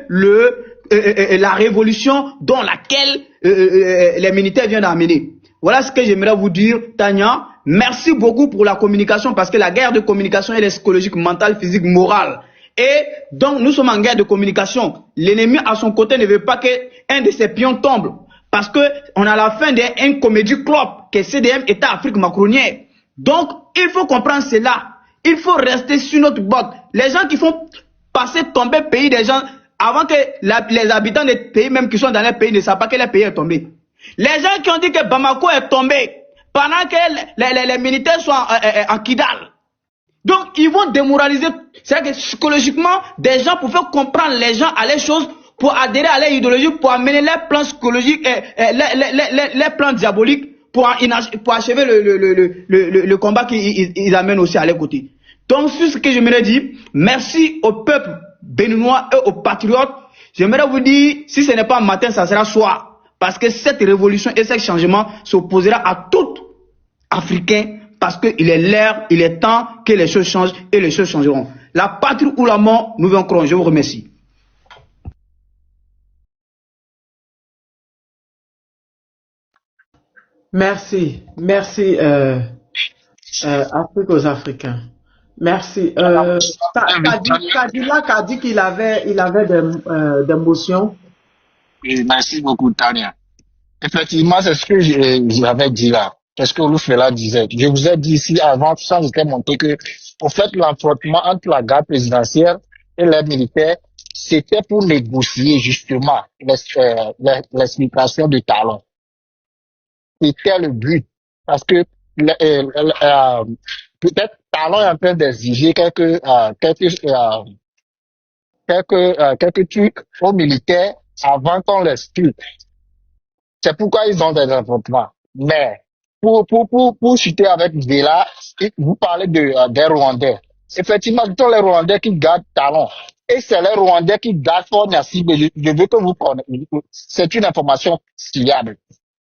la révolution dans laquelle les militaires viennent d'amener. Voilà ce que j'aimerais vous dire, Tania. Merci beaucoup pour la communication parce que la guerre de communication elle est psychologique, mentale, physique, morale. Et donc nous sommes en guerre de communication. L'ennemi à son côté ne veut pas qu'un de ses pions tombe. Parce qu'on a la fin d'un comédie club que CDM État Afrique macronière. Donc il faut comprendre cela. Il faut rester sur notre botte. Les gens qui font passer tomber le pays des gens avant que les habitants des pays même qui sont dans les pays ne savent pas que le pays est tombé. Les gens qui ont dit que Bamako est tombé pendant que les militaires sont en Kidal. Donc ils vont démoraliser. C'est-à-dire que psychologiquement, des gens pour faire comprendre les gens à les choses, pour adhérer à leur idéologie, pour amener les plans psychologiques, les plans diaboliques, pour achever le combat qu'ils amènent aussi à leur côté. Donc, sur ce que j'aimerais dire, merci au peuple béninois et aux patriotes. J'aimerais vous dire, si ce n'est pas matin, ça sera soir. Parce que cette révolution et ce changement s'opposera à tout Africain, parce qu'il est l'heure, il est temps que les choses changent et les choses changeront. La patrie ou la mort, nous vaincrons. Je vous remercie. Merci, merci Afrique aux Africains. Merci. Kadila a dit qu'il avait des motions. Oui, merci beaucoup, Tania. Effectivement, c'est ce que j'avais dit là. C'est ce que Olufela disait. Je vous ai dit ici avant, sans aucun montré que, au fait, l'affrontement entre la garde présidentielle et les militaires, c'était pour négocier justement l'explication de Talon. C'était le but. Parce que peut-être Talon est en train d'exiger quelques trucs aux militaires avant qu'on l'explique. C'est pourquoi ils ont des affrontements. Mais pour chuter avec Vela, vous parlez des Rwandais. Effectivement, ce sont les Rwandais qui gardent Talon. Et c'est les Rwandais qui gardent Fort Nyasibe. Je veux que vous connaissiez. C'est une information fiable.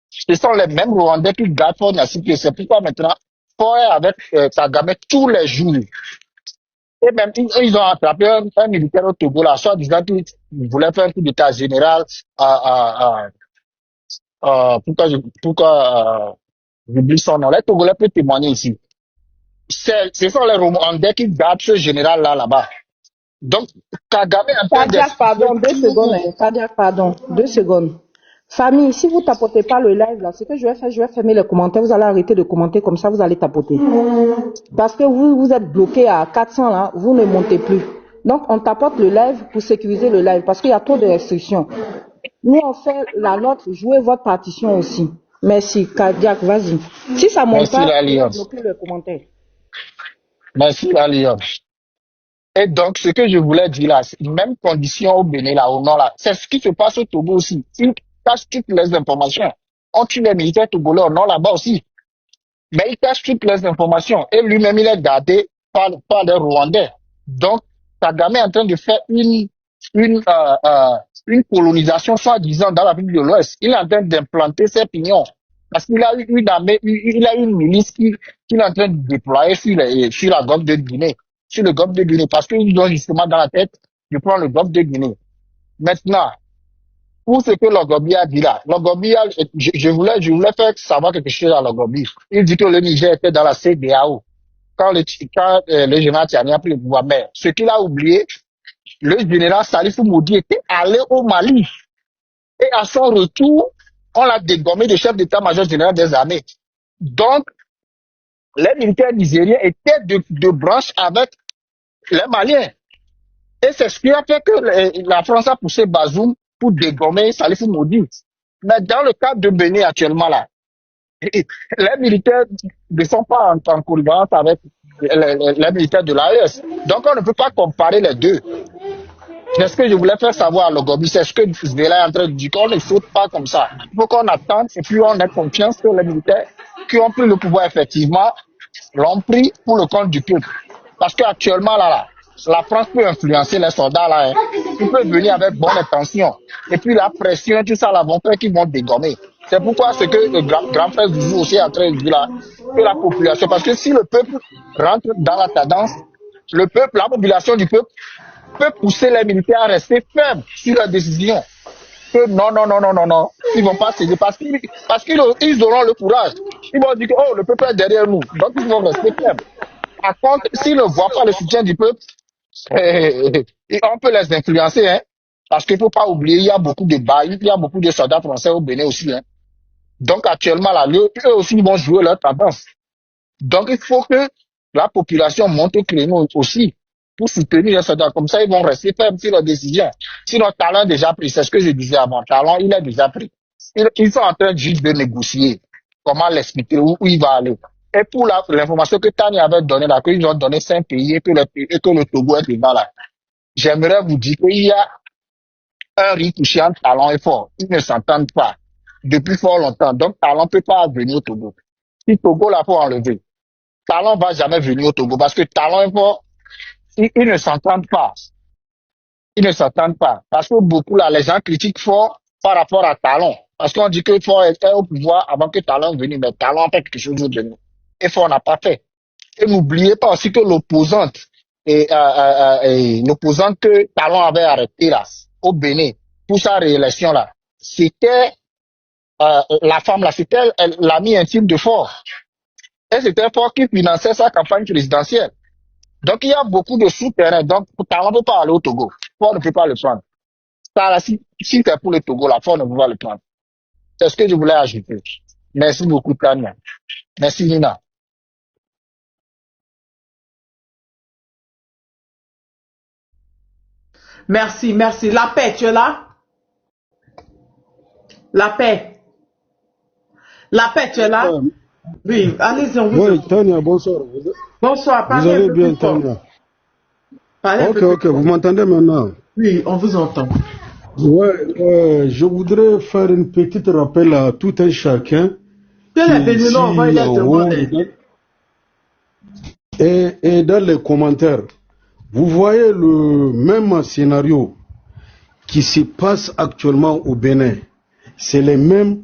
Ce sont les mêmes Rwandais qui gardent Fort Nyasibe. C'est pourquoi maintenant, Fort est avec Kagame tous les jours. Et même, ils ont attrapé un militaire au Togo, là, soit disant qu'il voulait faire un coup d'état général pourquoi j'oublie son nom. Les Togolais peuvent témoigner ici. Ce sont les Rwandais qui gardent ce général-là, là-bas. Donc, Kagame est en train Kadiak, pardon, 2 secondes. Kadiak, pardon, 2 secondes. Famille, si vous tapotez pas le live là, ce que je vais faire, je vais fermer les commentaires. Vous allez arrêter de commenter comme ça, vous allez tapoter. Parce que vous êtes bloqué à 400 là, vous ne montez plus. Donc, on tapote le live pour sécuriser le live parce qu'il y a trop de restrictions. Nous, on fait la nôtre, jouez votre partition aussi. Merci, Kadiak, vas-y. Si ça monte pas, bloquez le commentaire. Merci, Lalion. Et donc, ce que je voulais dire là, c'est même condition au Bénin, là, au nord, là. C'est ce qui se passe au Togo aussi. Ils cachent toutes les informations. On tue les militaires togolais au nord, là-bas aussi. Mais il cache toutes les informations. Et lui-même, il est gardé par les Rwandais. Donc, Kagame est en train de faire une colonisation, soi-disant, dans l'Afrique de l'Ouest. Il est en train d'implanter ses pignons. Parce qu'il a eu une armée, il a une milice qu'il est en train de déployer sur la golfe de Guinée. Sur le golfe de Guinée. Parce qu'ils ont justement dans la tête de prendre le golfe de Guinée. Maintenant, pour ce que Logobi a dit là, Logobi je voulais faire savoir quelque chose à Logobi. Il dit que le Niger était dans la CEDEAO quand le général Tiani a pris le pouvoir. Mais ce qu'il a oublié, le général Salifou Moudi était allé au Mali. Et à son retour, on l'a dégommé de chef d'état-major général des armées. Donc, les militaires nigériens étaient de branche avec les Maliens. Et c'est ce qui a fait que la France a poussé Bazoum pour dégommer Salifou Moudi. Mais dans le cadre de Bénin actuellement là, les militaires ne sont pas en connivence avec les militaires de l'AES. Donc on ne peut pas comparer les deux. C'est ce que je voulais faire savoir à Logobi, c'est ce que Vela est en train de dire, qu'on ne saute pas comme ça. Il faut qu'on attende et puis on ait confiance que les militaires qui ont pris le pouvoir effectivement l'ont pris pour le compte du peuple. Parce qu'actuellement là, la France peut influencer les soldats là. Ils peuvent venir avec bonne intention. Et puis la pression, tout ça là, vont faire qu'ils vont dégommer. C'est pourquoi ce que le grand frère Zouzou aussi est en train de dire là, que la population, parce que si le peuple rentre dans la tendance, le peuple, la population du peuple peut pousser les militaires à rester fermes sur leurs décisions. Que non, ils vont pas céder parce qu'ils auront le courage. Ils vont dire que oh, le peuple est derrière nous, donc ils vont rester fermes. Par contre, s'ils ne voient pas le soutien du peuple, on peut les influencer, hein, parce qu'il ne faut pas oublier, il y a beaucoup de bails, il y a beaucoup de soldats français au Bénin aussi. Hein. Donc actuellement, là, eux aussi, ils vont jouer leur tendance. Donc il faut que la population monte au créneau aussi pour soutenir les soldats. Comme ça, ils vont rester fermes sur leurs décisions. Sinon, Talon est déjà pris, c'est ce que je disais avant. Talon, il est déjà pris. Ils sont en train juste de négocier comment l'expliquer, où il va aller. Et pour l'information que Tani avait donnée là, qu'ils ont donné 5 pays et que le Togo est dedans là, j'aimerais vous dire qu'il y a un riz entre Talon et Fort. Ils ne s'entendent pas depuis fort longtemps. Donc Talon ne peut pas venir au Togo. Si Togo là, faut enlever. Talon ne va jamais venir au Togo parce que Talon et Fort, ils ne s'entendent pas. Ils ne s'entendent pas. Parce que beaucoup là, les gens critiquent Fort par rapport à Talon. Parce qu'on dit que Fort était au pouvoir avant que Talon vienne, mais Talon a fait quelque chose de nous. Et Fort n'a pas fait. Et n'oubliez pas aussi que l'opposante que Talon avait arrêtée là, au Bénin, pour sa réélection là, c'était la femme là, c'était l'amie intime de Fort. Et c'était Fort qui finançait sa campagne présidentielle. Donc il y a beaucoup de souterrains. Donc Talon ne peut pas aller au Togo. Fort ne peut pas le prendre. Ça, là, si c'est pour le Togo, la Fort ne peut pas le prendre. C'est ce que je voulais ajouter. Merci beaucoup, Tania. Merci, Nina. Merci. La paix, tu es là? La paix, tu es là? Oui, allez-y, on vous Oui, Tania, bonsoir. Bonsoir, vous allez bien, Tania? Ok, vous m'entendez maintenant? Oui, on vous entend. Ouais, je voudrais faire une petite rappel à tout un chacun. Et dans les commentaires, vous voyez le même scénario qui se passe actuellement au Bénin. C'est les mêmes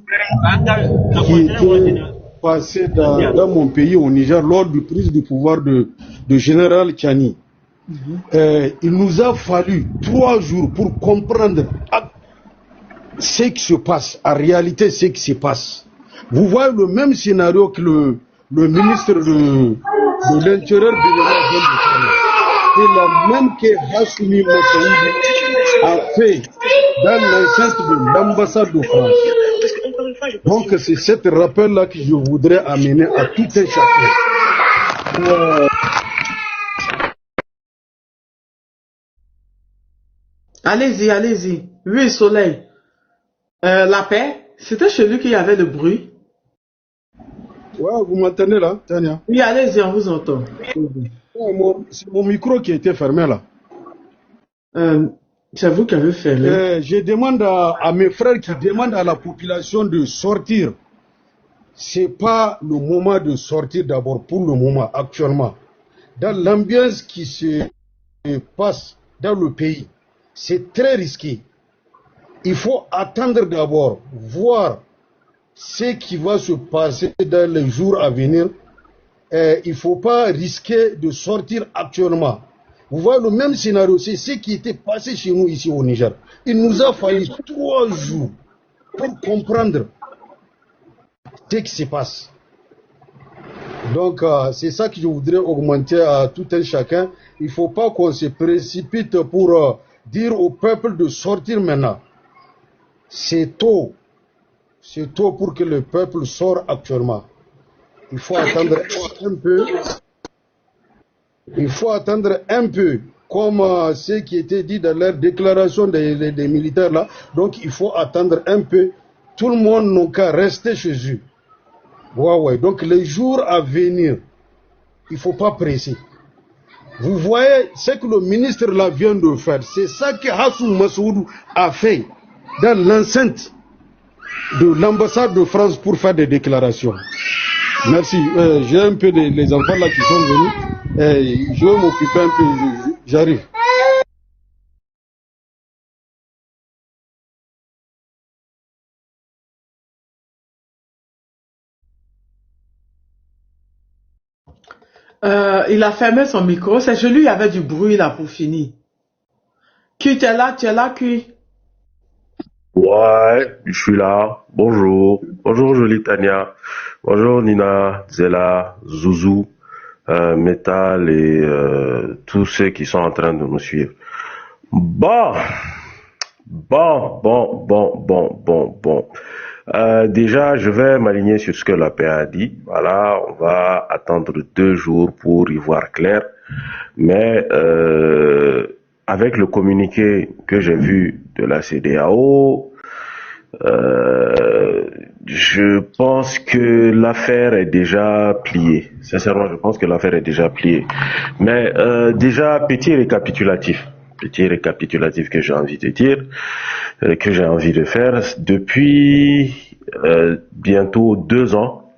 qui étaient passés dans mon pays, au Niger, lors du prise du pouvoir de général Tiani. Il nous a fallu 3 jours pour comprendre ce qui se passe, en réalité, ce qui se passe. Vous voyez le même scénario que le ministre de l'Intérieur béninois vient de faire. C'est le même que Hassoumi Massaoudi a fait dans l'enceinte de l'ambassade de France. Donc c'est cet rappel-là que je voudrais amener à tout un chacun. Allez-y, allez-y. Oui, Soleil. La paix, c'était chez lui qu'il y avait le bruit. Ouais, vous m'entendez là, Tania? Oui, allez-y, on vous entend. C'est mon micro qui était fermé là. C'est vous qui avez fermé. Je demande à mes frères qui demandent à la population de sortir. C'est pas le moment de sortir d'abord pour le moment, actuellement. Dans l'ambiance qui se passe dans le pays, c'est très risqué. Il faut attendre d'abord, voir ce qui va se passer dans les jours à venir. Il ne faut pas risquer de sortir actuellement. Vous voyez le même scénario, c'est ce qui était passé chez nous ici au Niger. Il nous a fallu 3 jours pour comprendre ce qui se passe. Donc c'est ça que je voudrais augmenter à tout un chacun. Il ne faut pas qu'on se précipite pour dire au peuple de sortir maintenant. C'est tôt. C'est tôt pour que le peuple sorte actuellement. Il faut attendre un peu. Il faut attendre un peu, comme ce qui était dit dans leur déclaration des militaires là. Donc il faut attendre un peu. Tout le monde n'a qu'à rester chez eux. Ouais. Donc les jours à venir, il ne faut pas presser. Vous voyez ce que le ministre là vient de faire. C'est ça que Hassoumi Massaoudi a fait dans l'enceinte de l'ambassade de France pour faire des déclarations. Merci. J'ai un peu les enfants là qui sont venus. Je vais m'occuper un peu. J'arrive. Il a fermé son micro. C'est chez lui, il y avait du bruit là pour finir. Qui tu es là, qui? Ouais, je suis là. Bonjour. Bonjour, jolie Tania. Bonjour, Nina, Zela, Zouzou, Metal et tous ceux qui sont en train de nous suivre. Bon. Déjà, je vais m'aligner sur ce que la paix a dit. Voilà, on va attendre 2 jours pour y voir clair. Mais avec le communiqué que j'ai vu de la CEDEAO, je pense que l'affaire est déjà pliée. Sincèrement, je pense que l'affaire est déjà pliée. Mais déjà, petit récapitulatif que j'ai envie de dire, que j'ai envie de faire. Depuis bientôt 2 ans,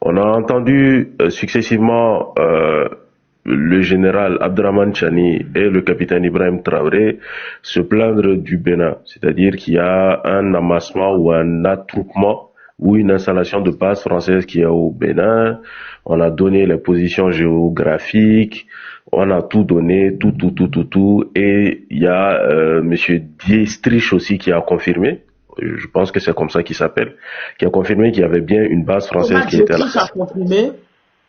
on a entendu successivement le général Abdraman Chani et le capitaine Ibrahim Traoré se plaindre du Bénin, c'est-à-dire qu'il y a un amassement ou un attroupement ou une installation de base française qui est au Bénin. On a donné les positions géographiques, on a tout donné, tout, et il y a monsieur Diestrich aussi qui a confirmé, je pense que c'est comme ça qu'il s'appelle, qui a confirmé qu'il y avait bien une base française qui était là.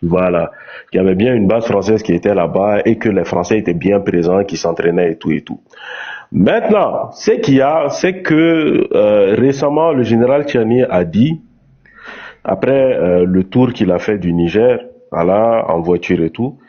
Voilà, qu'il y avait bien une base française qui était là-bas et que les Français étaient bien présents, qui s'entraînaient et tout. Maintenant, ce qu'il y a, c'est que récemment, le général Tchiani a dit, après le tour qu'il a fait du Niger, voilà, en voiture et tout,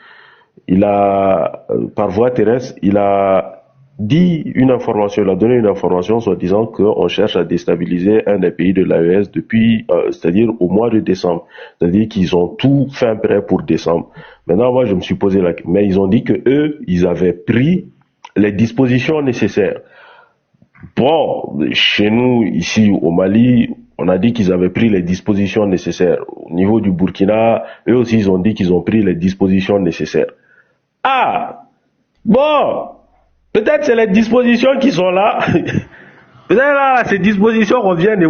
il a, par voie terrestre, il a dit une information, il a donné une information soit disant qu'on cherche à déstabiliser un des pays de l'AES depuis, c'est-à-dire au mois de décembre. C'est-à-dire qu'ils ont tout fait prêt pour décembre. Maintenant, moi, je me suis posé la question, mais ils ont dit que eux, ils avaient pris les dispositions nécessaires. Bon, chez nous, ici au Mali, on a dit qu'ils avaient pris les dispositions nécessaires. Au niveau du Burkina, eux aussi, ils ont dit qu'ils ont pris les dispositions nécessaires. Ah, bon, peut-être c'est les dispositions qui sont là. Peut-être là, ces dispositions reviennent et